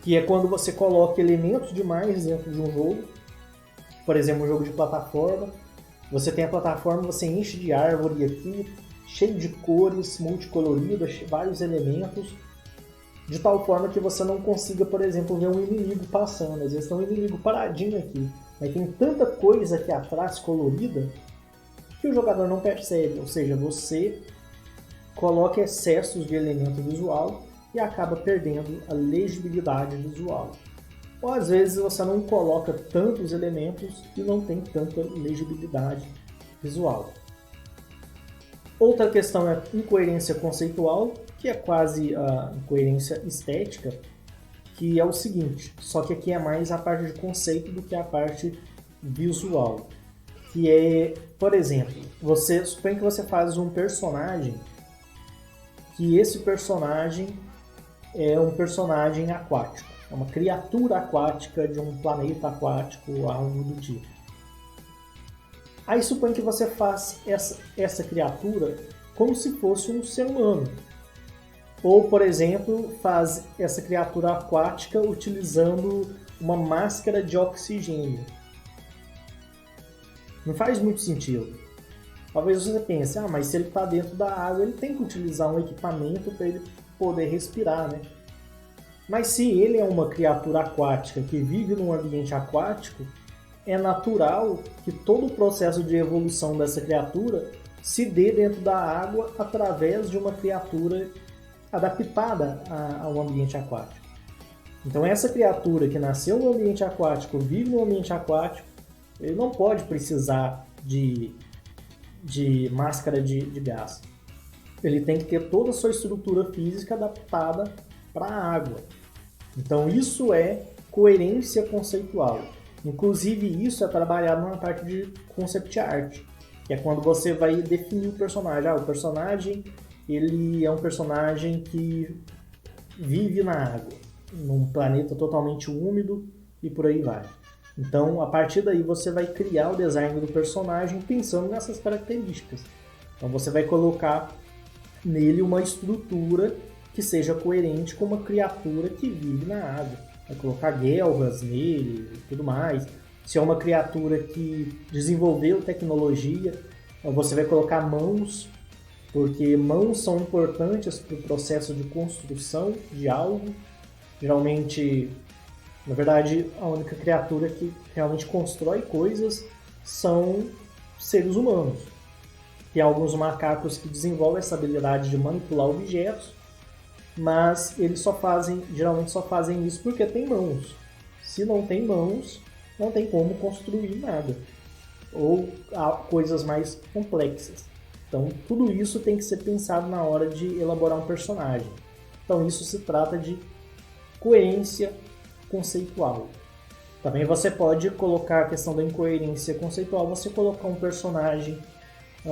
que é quando você coloca elementos demais dentro de um jogo. Por exemplo, um jogo de plataforma, você tem a plataforma, você enche de árvore aqui, cheio de cores, multicoloridas, vários elementos, de tal forma que você não consiga, por exemplo, ver um inimigo passando. Às vezes tem um inimigo paradinho aqui, mas tem tanta coisa aqui atrás colorida que o jogador não percebe. Ou seja, você coloca excessos de elemento visual e acaba perdendo a legibilidade visual. Ou às vezes você não coloca tantos elementos e não tem tanta legibilidade visual. Outra questão é a incoerência conceitual, que é quase a incoerência estética, que é o seguinte, só que aqui é mais a parte de conceito do que a parte visual. Que é, por exemplo, você supõe que você faz um personagem, que esse personagem é um personagem aquático, é uma criatura aquática de um planeta aquático, algo do tipo. Aí supõe que você faz essa criatura como se fosse um ser humano. Ou, por exemplo, faz essa criatura aquática utilizando uma máscara de oxigênio. Não faz muito sentido. Talvez você pense, mas se ele está dentro da água, ele tem que utilizar um equipamento para ele poder respirar, né? Mas se ele é uma criatura aquática que vive num ambiente aquático, é natural que todo o processo de evolução dessa criatura se dê dentro da água através de uma criatura adaptada ao ambiente aquático. Então essa criatura que nasceu no ambiente aquático, vive no ambiente aquático, ele não pode precisar de máscara de gás. Ele tem que ter toda a sua estrutura física adaptada para a água. Então isso é coerência conceitual. Inclusive isso é trabalhado na parte de concept art, que é quando você vai definir o personagem. O personagem ele é um personagem que vive na água, num planeta totalmente úmido e por aí vai. Então, a partir daí, você vai criar o design do personagem pensando nessas características. Então, você vai colocar nele uma estrutura que seja coerente com uma criatura que vive na água. Vai colocar guelras nele e tudo mais. Se é uma criatura que desenvolveu tecnologia, você vai colocar mãos, porque mãos são importantes para o processo de construção de algo. Geralmente, na verdade, a única criatura que realmente constrói coisas são seres humanos. Tem alguns macacos que desenvolvem essa habilidade de manipular objetos, mas eles geralmente só fazem isso porque tem mãos. Se não tem mãos, não tem como construir nada. Ou coisas mais complexas. Então, tudo isso tem que ser pensado na hora de elaborar um personagem. Então, isso se trata de coerência conceitual. Também você pode colocar a questão da incoerência conceitual, você colocar um personagem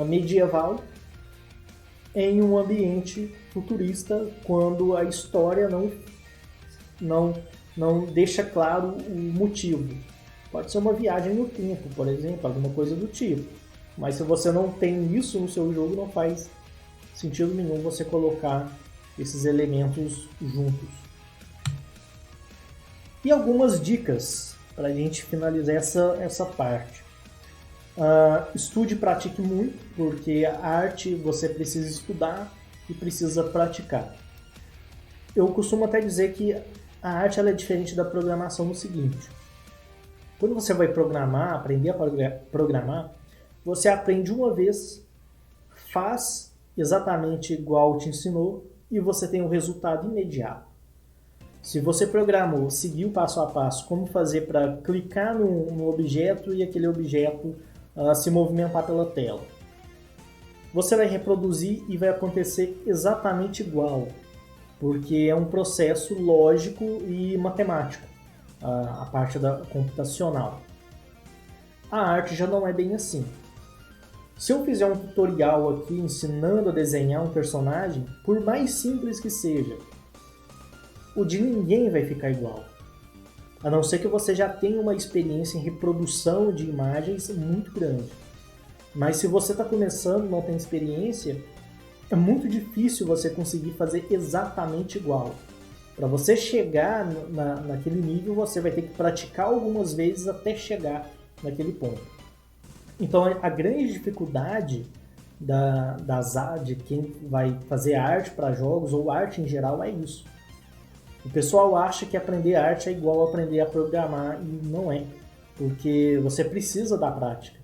medieval em um ambiente futurista, quando a história não deixa claro o motivo. Pode ser uma viagem no tempo, por exemplo, alguma coisa do tipo. Mas se você não tem isso no seu jogo, não faz sentido nenhum você colocar esses elementos juntos. E algumas dicas para a gente finalizar essa parte. Estude e pratique muito, porque a arte você precisa estudar e precisa praticar. Eu costumo até dizer que a arte ela é diferente da programação no seguinte. Quando você vai aprender a programar, você aprende uma vez, faz exatamente igual te ensinou e você tem um resultado imediato. Se você programou, seguiu passo a passo como fazer para clicar no objeto e aquele objeto se movimentar pela tela, você vai reproduzir e vai acontecer exatamente igual, porque é um processo lógico e matemático, a parte da computacional. A arte já não é bem assim. Se eu fizer um tutorial aqui ensinando a desenhar um personagem, por mais simples que seja, o de ninguém vai ficar igual. A não ser que você já tenha uma experiência em reprodução de imagens muito grande. Mas se você está começando e não tem experiência, é muito difícil você conseguir fazer exatamente igual. Para você chegar naquele nível, você vai ter que praticar algumas vezes até chegar naquele ponto. Então, a grande dificuldade de quem vai fazer arte para jogos, ou arte em geral, é isso. O pessoal acha que aprender arte é igual a aprender a programar, e não é. Porque você precisa da prática.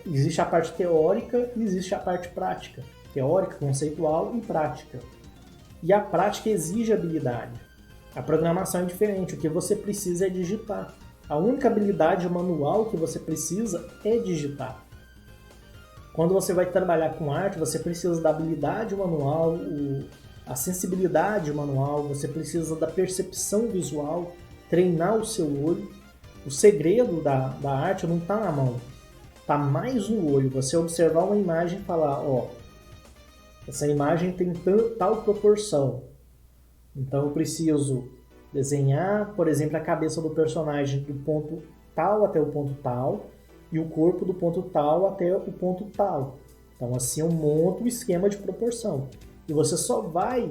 Existe a parte teórica e existe a parte prática. Teórica, conceitual e prática. E a prática exige habilidade. A programação é diferente, o que você precisa é digitar. A única habilidade manual que você precisa é digitar. Quando você vai trabalhar com arte, você precisa da habilidade manual, a sensibilidade manual, você precisa da percepção visual, treinar o seu olho. O segredo da arte não está na mão, está mais no olho. Você observar uma imagem e falar, essa imagem tem tal proporção, então eu preciso desenhar, por exemplo, a cabeça do personagem do ponto tal até o ponto tal e o corpo do ponto tal até o ponto tal. Então assim eu monto o esquema de proporção. E você só vai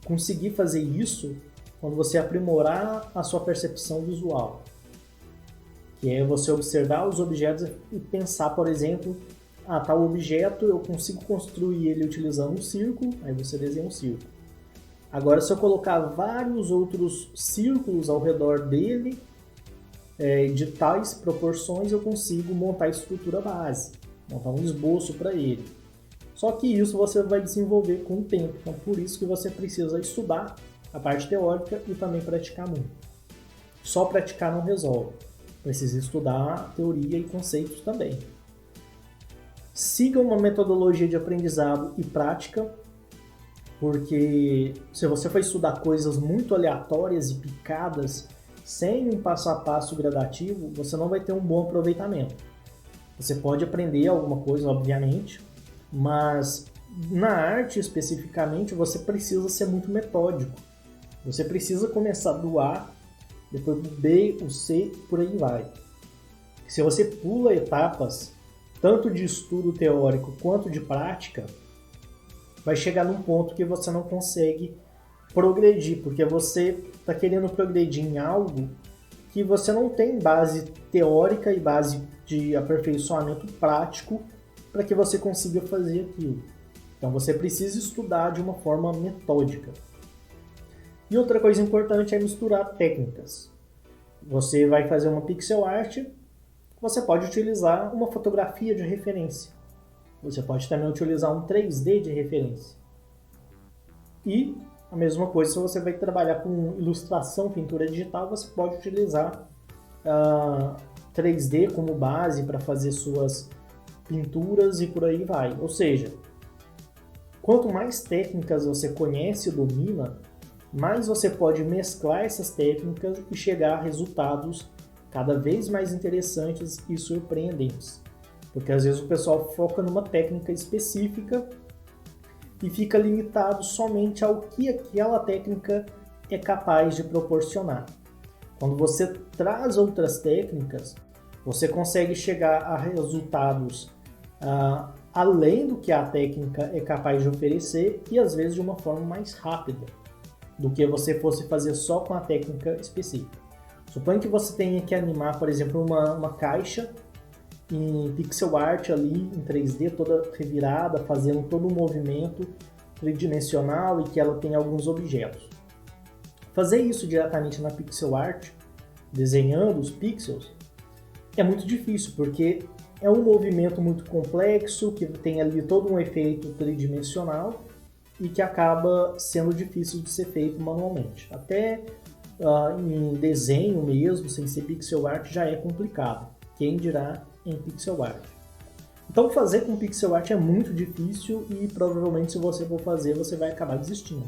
conseguir fazer isso quando você aprimorar a sua percepção visual. Que é você observar os objetos e pensar, por exemplo, tal objeto eu consigo construir ele utilizando um círculo, aí você desenha um círculo. Agora, se eu colocar vários outros círculos ao redor dele, de tais proporções, eu consigo montar a estrutura base, montar um esboço para ele. Só que isso você vai desenvolver com o tempo, então por isso que você precisa estudar a parte teórica e também praticar muito. Só praticar não resolve, precisa estudar teoria e conceitos também. Siga uma metodologia de aprendizado e prática, porque se você for estudar coisas muito aleatórias e picadas, sem um passo a passo gradativo, você não vai ter um bom aproveitamento. Você pode aprender alguma coisa, obviamente, mas Na arte, especificamente, você precisa ser muito metódico. Você precisa começar do A, depois do B, o C, por aí vai. Se você pula etapas, tanto de estudo teórico quanto de prática, vai chegar num ponto que você não consegue progredir, porque você está querendo progredir em algo que você não tem base teórica e base de aperfeiçoamento prático para que você consiga fazer aquilo. Então você precisa estudar de uma forma metódica. E outra coisa importante é misturar técnicas. Você vai fazer uma pixel art, você pode utilizar uma fotografia de referência. Você pode também utilizar um 3D de referência. E a mesma coisa, se você vai trabalhar com ilustração, pintura digital, você pode utilizar 3D como base para fazer suas pinturas e por aí vai. Ou seja, quanto mais técnicas você conhece e domina, mais você pode mesclar essas técnicas e chegar a resultados cada vez mais interessantes e surpreendentes. Porque às vezes o pessoal foca numa técnica específica e fica limitado somente ao que aquela técnica é capaz de proporcionar. Quando você traz outras técnicas, você consegue chegar a resultados além do que a técnica é capaz de oferecer e às vezes de uma forma mais rápida do que você fosse fazer só com a técnica específica. Suponha que você tenha que animar, por exemplo, uma caixa em pixel art ali, em 3D, toda revirada, fazendo todo um movimento tridimensional e que ela tem alguns objetos. Fazer isso diretamente na pixel art, desenhando os pixels, é muito difícil, porque é um movimento muito complexo, que tem ali todo um efeito tridimensional e que acaba sendo difícil de ser feito manualmente. Até em desenho mesmo, sem ser pixel art, já é complicado. Quem dirá em pixel art? Então fazer com pixel art é muito difícil e provavelmente se você for fazer, você vai acabar desistindo.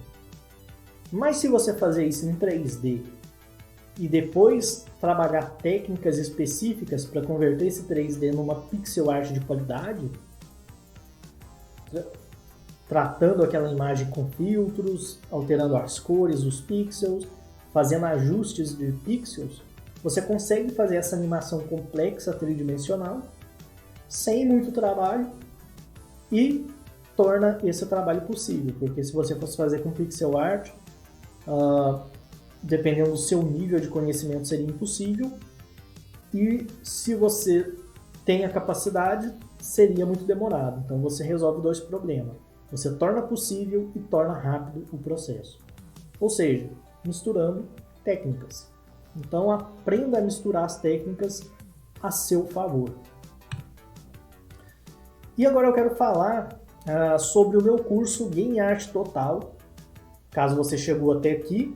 Mas se você fazer isso em 3D e depois trabalhar técnicas específicas para converter esse 3D numa pixel art de qualidade, tratando aquela imagem com filtros, alterando as cores, os pixels, fazendo ajustes de pixels, você consegue fazer essa animação complexa tridimensional sem muito trabalho e torna esse trabalho possível, porque se você fosse fazer com pixel art, dependendo do seu nível de conhecimento, seria impossível, e se você tem a capacidade, seria muito demorado. Então você resolve dois problemas. Você torna possível e torna rápido o processo. Ou seja, misturando técnicas. Então aprenda a misturar as técnicas a seu favor. E agora eu quero falar sobre o meu curso Game Art Total. Caso você chegou até aqui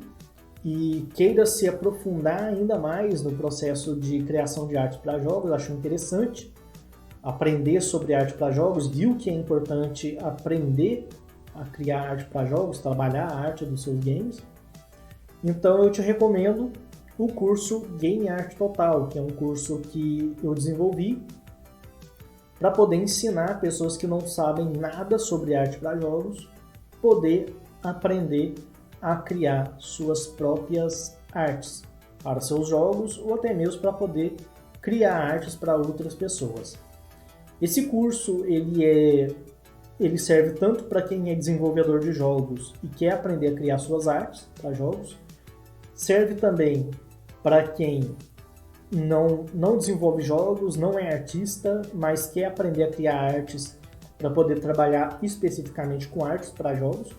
e queira se aprofundar ainda mais no processo de criação de arte para jogos, acho interessante aprender sobre arte para jogos, viu que é importante aprender a criar arte para jogos, trabalhar a arte dos seus games. Então eu te recomendo o curso Game Art Total, que é um curso que eu desenvolvi para poder ensinar pessoas que não sabem nada sobre arte para jogos, poder aprender a criar suas próprias artes para seus jogos ou até mesmo para poder criar artes para outras pessoas. Esse curso ele serve tanto para quem é desenvolvedor de jogos e quer aprender a criar suas artes para jogos, serve também para quem não desenvolve jogos, não é artista, mas quer aprender a criar artes para poder trabalhar especificamente com artes para jogos.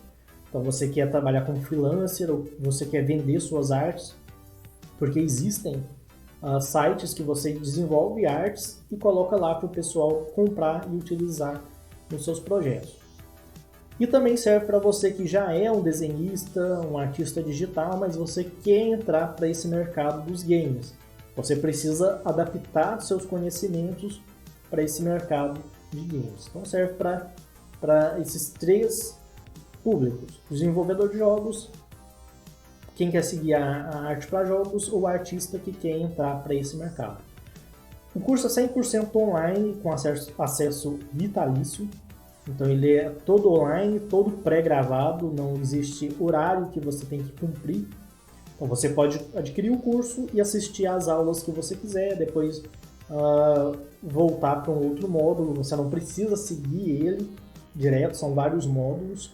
Então você quer trabalhar como freelancer ou você quer vender suas artes, porque existem sites que você desenvolve artes e coloca lá para o pessoal comprar e utilizar nos seus projetos. E também serve para você que já é um desenhista, um artista digital, mas você quer entrar para esse mercado dos games. Você precisa adaptar seus conhecimentos para esse mercado de games. Então serve para esses três públicos: o desenvolvedor de jogos, quem quer seguir a arte para jogos ou o artista que quer entrar para esse mercado. O curso é 100% online, com acesso vitalício. Então ele é todo online, todo pré-gravado, não existe horário que você tem que cumprir. Então você pode adquirir o curso e assistir às aulas que você quiser, depois voltar para um outro módulo. Você não precisa seguir ele direto, são vários módulos.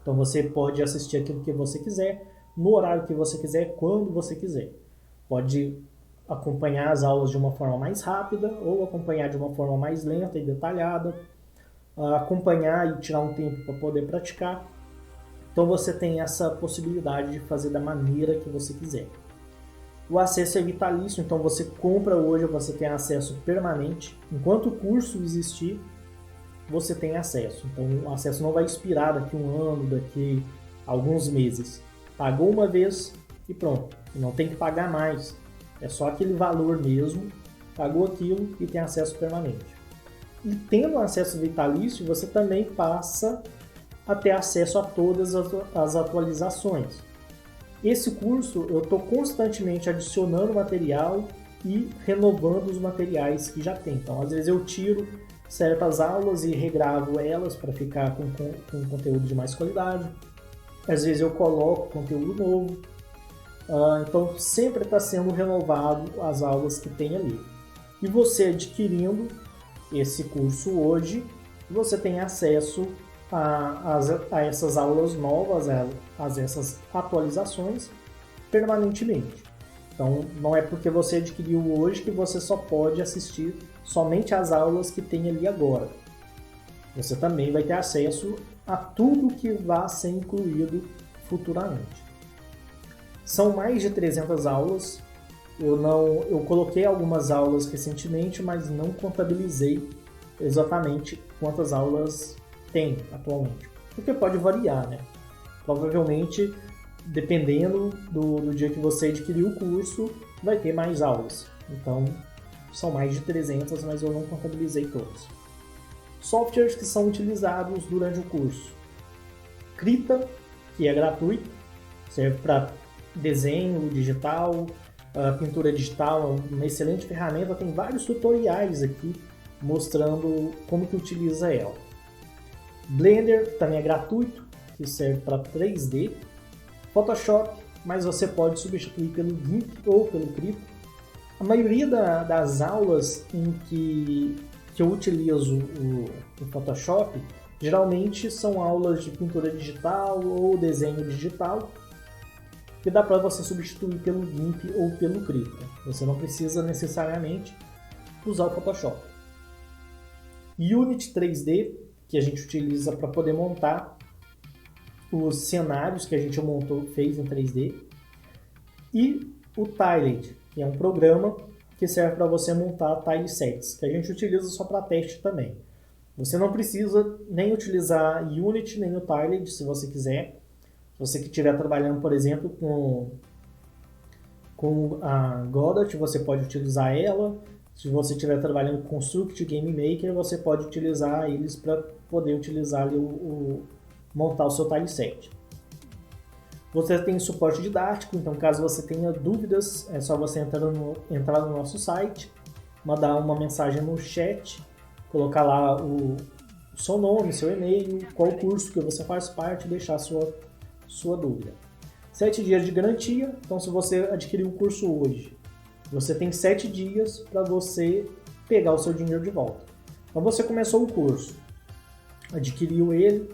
Então você pode assistir aquilo que você quiser, no horário que você quiser, quando você quiser. Pode acompanhar as aulas de uma forma mais rápida ou acompanhar de uma forma mais lenta e detalhada, acompanhar e tirar um tempo para poder praticar. Então você tem essa possibilidade de fazer da maneira que você quiser. O acesso é vitalício, então você compra hoje, você tem acesso permanente. Enquanto o curso existir, você tem acesso. Então o acesso não vai expirar daqui a um ano, daqui a alguns meses. Pagou uma vez e pronto, não tem que pagar mais. É só aquele valor mesmo, pagou aquilo e tem acesso permanente. E tendo acesso vitalício, você também passa a ter acesso a todas as atualizações. Esse curso eu estou constantemente adicionando material e renovando os materiais que já tem. Então, às vezes eu tiro certas aulas e regravo elas para ficar com conteúdo de mais qualidade. Às vezes eu coloco conteúdo novo. Então, sempre está sendo renovado as aulas que tem ali. E você adquirindo esse curso hoje, você tem acesso a essas aulas novas, a essas atualizações permanentemente. Então, não é porque você adquiriu hoje que você só pode assistir somente às aulas que tem ali agora. Você também vai ter acesso a tudo que vai ser incluído futuramente. São mais de 300 aulas. Eu coloquei algumas aulas recentemente, mas não contabilizei exatamente quantas aulas tem atualmente. Porque pode variar, né? Provavelmente, dependendo do dia que você adquirir o curso, vai ter mais aulas. Então, são mais de 300, mas eu não contabilizei todas. Softwares que são utilizados durante o curso. Krita, que é gratuito, serve para desenho digital, pintura digital, é uma excelente ferramenta. Tem vários tutoriais aqui mostrando como que utiliza ela. Blender também é gratuito, que serve para 3D. Photoshop, mas você pode substituir pelo GIMP ou pelo Krita. A maioria das aulas em que eu utilizo o Photoshop, geralmente são aulas de pintura digital ou desenho digital, que dá para você substituir pelo GIMP ou pelo Krita. Você não precisa necessariamente usar o Photoshop. Unity 3D, que a gente utiliza para poder montar os cenários que a gente fez em 3D. E o Tiled, que é um programa que serve para você montar tilesets, que a gente utiliza só para teste também. Você não precisa nem utilizar Unity nem o Tiled, se você quiser. Se você estiver trabalhando, por exemplo, com a Godot, você pode utilizar ela. Se você estiver trabalhando com Construct Game Maker, você pode utilizar eles para poder utilizar ali montar o seu tileset. Você tem suporte didático, então caso você tenha dúvidas, é só você entrar no nosso site, mandar uma mensagem no chat, colocar lá o seu nome, seu e-mail, qual curso que você faz parte e deixar sua dúvida. 7 dias de garantia, então se você adquirir o curso hoje, você tem 7 dias para você pegar o seu dinheiro de volta. Então você começou o curso, adquiriu ele,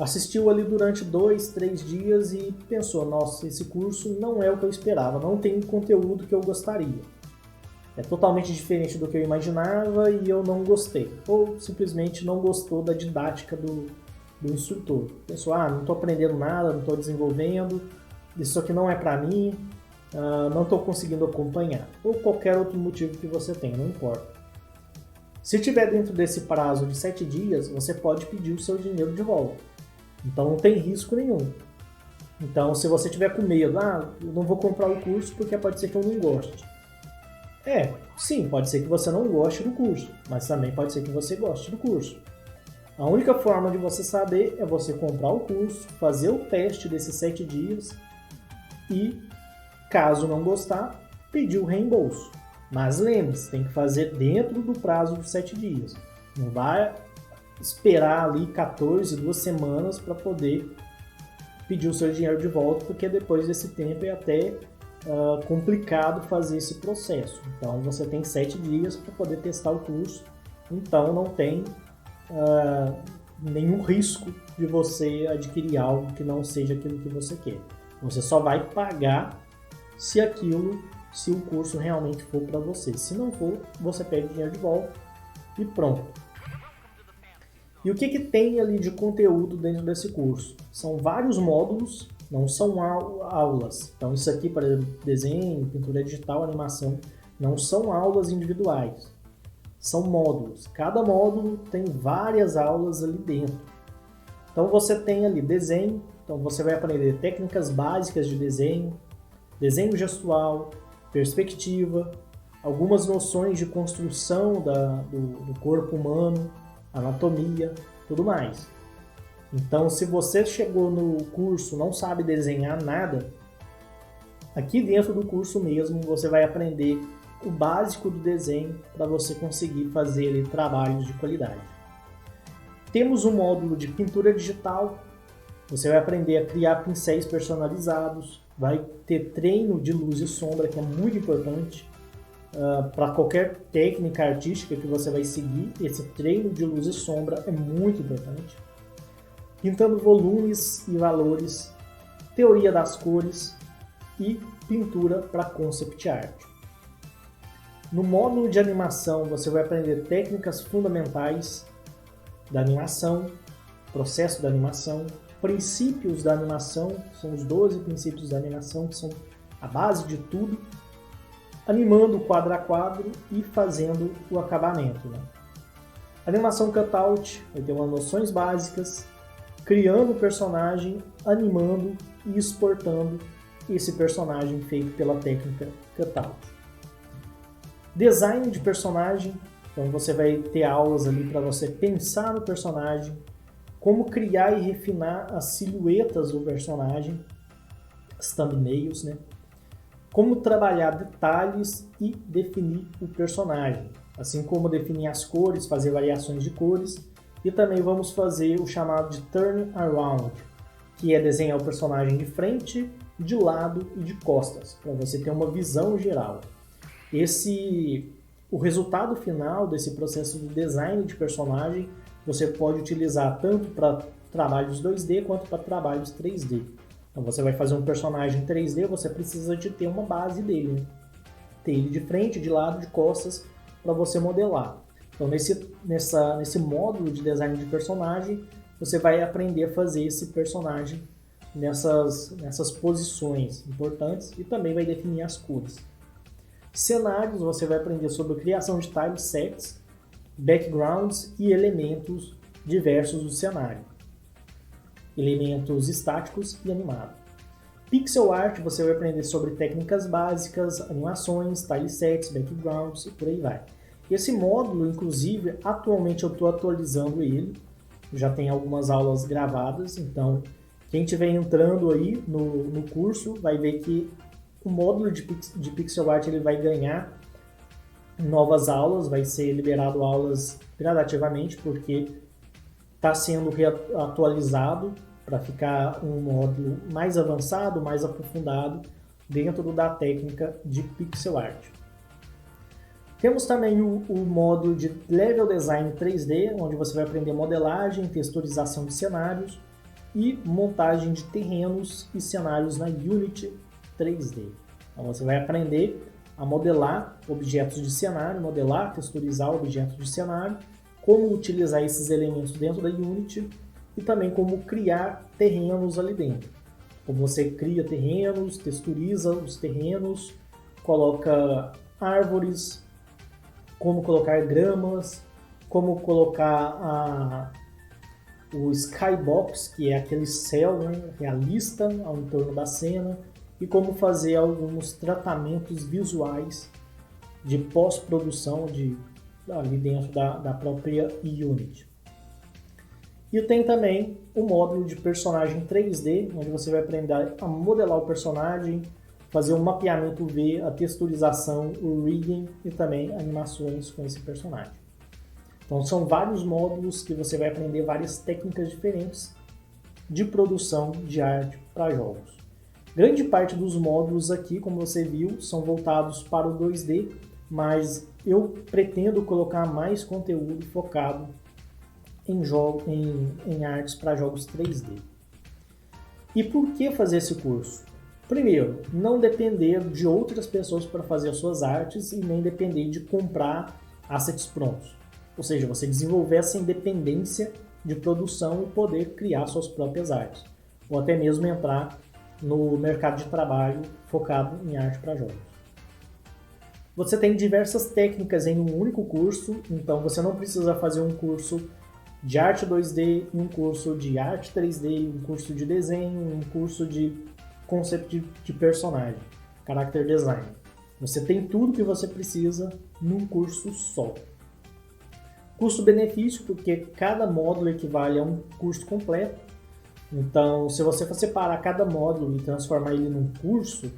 assistiu ali durante 2, 3 dias e pensou, nossa, esse curso não é o que eu esperava, não tem o conteúdo que eu gostaria. É totalmente diferente do que eu imaginava e eu não gostei. Ou simplesmente não gostou da didática do instrutor. Pensou, não estou aprendendo nada, não estou desenvolvendo, isso aqui não é para mim, não estou conseguindo acompanhar. Ou qualquer outro motivo que você tenha, não importa. Se tiver dentro desse prazo de 7 dias, você pode pedir o seu dinheiro de volta. Então não tem risco nenhum. Então se você tiver com medo, eu não vou comprar o curso porque pode ser que eu não goste. Sim, pode ser que você não goste do curso, mas também pode ser que você goste do curso. A única forma de você saber é você comprar o curso, fazer o teste desses 7 dias e, caso não gostar, pedir o reembolso. Mas lembre-se, tem que fazer dentro do prazo de 7 dias. Não vai esperar ali 14, 2 semanas para poder pedir o seu dinheiro de volta, porque depois desse tempo é até complicado fazer esse processo. Então você tem 7 dias para poder testar o curso, então não tem nenhum risco de você adquirir algo que não seja aquilo que você quer. Você só vai pagar se o curso realmente for para você. Se não for, você pede o dinheiro de volta e pronto. E o que tem ali de conteúdo dentro desse curso? São vários módulos, não são aulas. Então isso aqui, por exemplo, desenho, pintura digital, animação, não são aulas individuais. São módulos. Cada módulo tem várias aulas ali dentro. Então você tem ali desenho, então você vai aprender técnicas básicas de desenho, desenho gestual, perspectiva, algumas noções de construção do corpo humano, anatomia, tudo mais. Então, se você chegou no curso, não sabe desenhar nada, aqui dentro do curso mesmo você vai aprender o básico do desenho para você conseguir fazer ali trabalhos de qualidade. Temos um módulo de pintura digital, você vai aprender a criar pincéis personalizados, vai ter treino de luz e sombra, que é muito importante. Para qualquer técnica artística que você vai seguir, esse treino de luz e sombra é muito importante. Pintando volumes e valores, teoria das cores e pintura para concept art. No módulo de animação, você vai aprender técnicas fundamentais da animação, processo da animação, princípios da animação, são os 12 princípios da animação, que são a base de tudo, animando quadro a quadro e fazendo o acabamento. Animação cutout, vai ter umas noções básicas, criando o personagem, animando e exportando esse personagem feito pela técnica cutout. Design de personagem, então você vai ter aulas ali para você pensar no personagem, como criar e refinar as silhuetas do personagem, as thumbnails, né? Como trabalhar detalhes e definir o personagem, assim como definir as cores, fazer variações de cores, e também vamos fazer o chamado de turn around, que é desenhar o personagem de frente, de lado e de costas, para você ter uma visão geral. O resultado final desse processo de design de personagem você pode utilizar tanto para trabalhos 2D quanto para trabalhos 3D. Então você vai fazer um personagem 3D, você precisa de ter uma base dele, né? Ter ele de frente, de lado, de costas, para você modelar. Então nesse módulo de design de personagem, você vai aprender a fazer esse personagem nessas posições importantes e também vai definir as cores. Cenários, você vai aprender sobre a criação de tilesets, backgrounds e elementos diversos do cenário. Elementos estáticos e animados. Pixel Art, você vai aprender sobre técnicas básicas, animações, tilesets, backgrounds e por aí vai. Esse módulo, inclusive, atualmente eu estou atualizando ele, já tem algumas aulas gravadas, então quem estiver entrando aí no curso vai ver que o módulo de Pixel Art ele vai ganhar novas aulas, vai ser liberado aulas gradativamente, porque está sendo atualizado para ficar um módulo mais avançado, mais aprofundado dentro da técnica de Pixel Art. Temos também o módulo de Level Design 3D, onde você vai aprender modelagem, texturização de cenários e montagem de terrenos e cenários na Unity 3D. Então você vai aprender a modelar objetos de cenário, modelar, texturizar objetos de cenário, como utilizar esses elementos dentro da Unity e também como criar terrenos ali dentro. Como você cria terrenos, texturiza os terrenos, coloca árvores, como colocar gramas, como colocar o skybox, que é aquele céu, né, realista ao entorno da cena, e como fazer alguns tratamentos visuais de pós-produção ali dentro da própria Unity. E tem também o módulo de personagem 3D, onde você vai aprender a modelar o personagem, fazer um mapeamento V, a texturização, o rigging e também animações com esse personagem. Então são vários módulos que você vai aprender várias técnicas diferentes de produção de arte para jogos. Grande parte dos módulos aqui, como você viu, são voltados para o 2D, mas eu pretendo colocar mais conteúdo focado em artes para jogos 3D. E por que fazer esse curso? Primeiro, não depender de outras pessoas para fazer as suas artes e nem depender de comprar assets prontos. Ou seja, você desenvolver essa independência de produção e poder criar suas próprias artes. Ou até mesmo entrar no mercado de trabalho focado em arte para jogos. Você tem diversas técnicas em um único curso, então você não precisa fazer um curso de arte 2D, um curso de arte 3D, um curso de desenho, um curso de concept de personagem, character design. Você tem tudo que você precisa num curso só. Custo-benefício, porque cada módulo equivale a um curso completo. Então, se você for separar cada módulo e transformar ele num curso,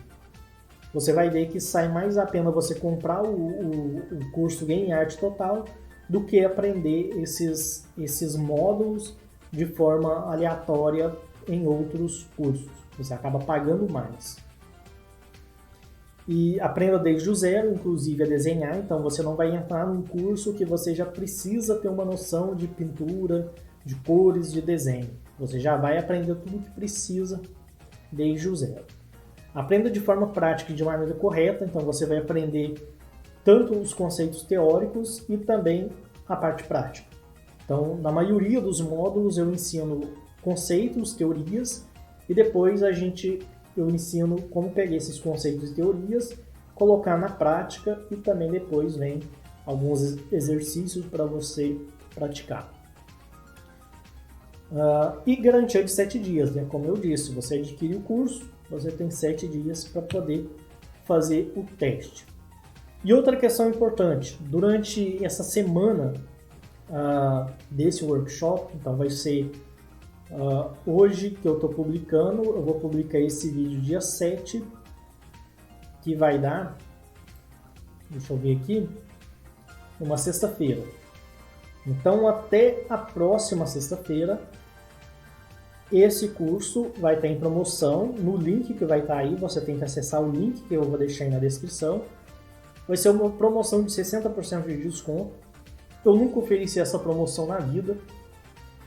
você vai ver que sai mais a pena você comprar o curso Game Art Total do que aprender esses módulos de forma aleatória em outros cursos. Você acaba pagando mais. E aprenda desde o zero, inclusive a desenhar, então você não vai entrar num curso que você já precisa ter uma noção de pintura, de cores, de desenho. Você já vai aprender tudo o que precisa desde o zero. Aprenda de forma prática e de maneira correta, então você vai aprender tanto os conceitos teóricos e também a parte prática. Então, na maioria dos módulos eu ensino conceitos, teorias, e depois eu ensino como pegar esses conceitos e teorias, colocar na prática e também depois vem alguns exercícios para você praticar. E garantia de 7 dias, né? Como eu disse, você adquire o curso, você tem 7 dias para poder fazer o teste. E outra questão importante, durante essa semana desse workshop, então vai ser hoje que eu estou publicando, eu vou publicar esse vídeo dia 7, que vai dar, deixa eu ver aqui, uma sexta-feira. Então até a próxima sexta-feira, esse curso vai estar em promoção no link que vai estar aí, você tem que acessar o link que eu vou deixar aí na descrição. Vai ser uma promoção de 60% de desconto. Eu nunca ofereci essa promoção na vida.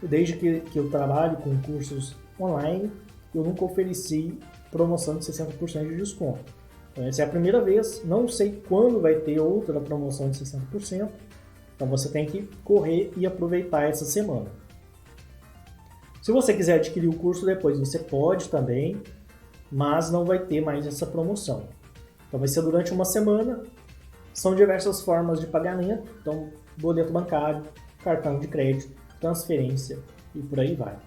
Desde que eu trabalho com cursos online, eu nunca ofereci promoção de 60% de desconto. Então, essa é a primeira vez, não sei quando vai ter outra promoção de 60%, então você tem que correr e aproveitar essa semana. Se você quiser adquirir o curso depois, você pode também, mas não vai ter mais essa promoção. Então vai ser durante uma semana, são diversas formas de pagamento, então boleto bancário, cartão de crédito, transferência e por aí vai.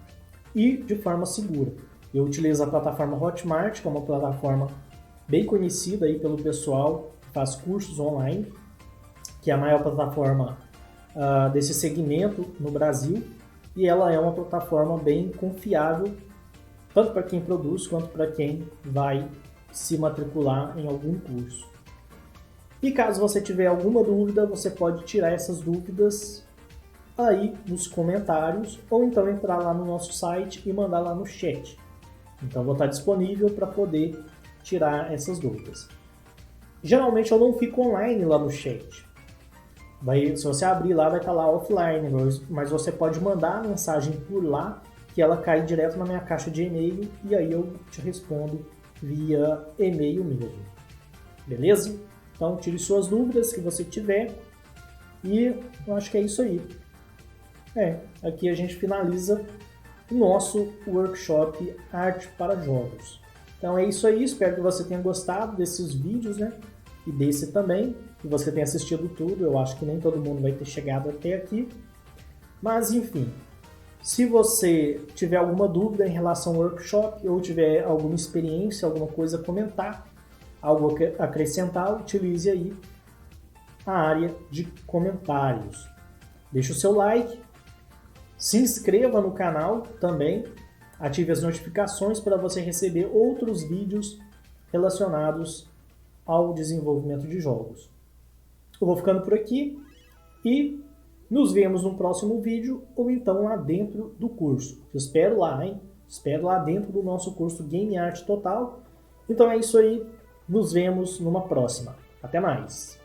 E de forma segura. Eu utilizo a plataforma Hotmart, que é uma plataforma bem conhecida aí pelo pessoal que faz cursos online, que é a maior plataforma desse segmento no Brasil, e ela é uma plataforma bem confiável, tanto para quem produz quanto para quem vai se matricular em algum curso. E caso você tiver alguma dúvida, você pode tirar essas dúvidas aí nos comentários, ou então entrar lá no nosso site e mandar lá no chat. Então eu vou estar disponível para poder tirar essas dúvidas. Geralmente eu não fico online lá no chat. Se você abrir lá, vai estar lá offline, mas você pode mandar a mensagem por lá, que ela cai direto na minha caixa de e-mail, e aí eu te respondo via e-mail mesmo. Beleza? Então tire suas dúvidas que você tiver, e eu acho que é isso aí. Aqui a gente finaliza o nosso workshop Arte para Jogos. Então é isso aí, espero que você tenha gostado desses vídeos, né? E desse também, que você tenha assistido tudo. Eu acho que nem todo mundo vai ter chegado até aqui. Mas enfim, se você tiver alguma dúvida em relação ao workshop, ou tiver alguma experiência, alguma coisa a comentar, algo a acrescentar, utilize aí a área de comentários. Deixe o seu like, se inscreva no canal também, ative as notificações para você receber outros vídeos relacionados ao desenvolvimento de jogos. Eu vou ficando por aqui e Nos vemos no próximo vídeo ou então lá dentro do curso. Te espero lá, hein? Te espero lá dentro do nosso curso Game Art Total. Então é isso aí. Nos vemos numa próxima. Até mais!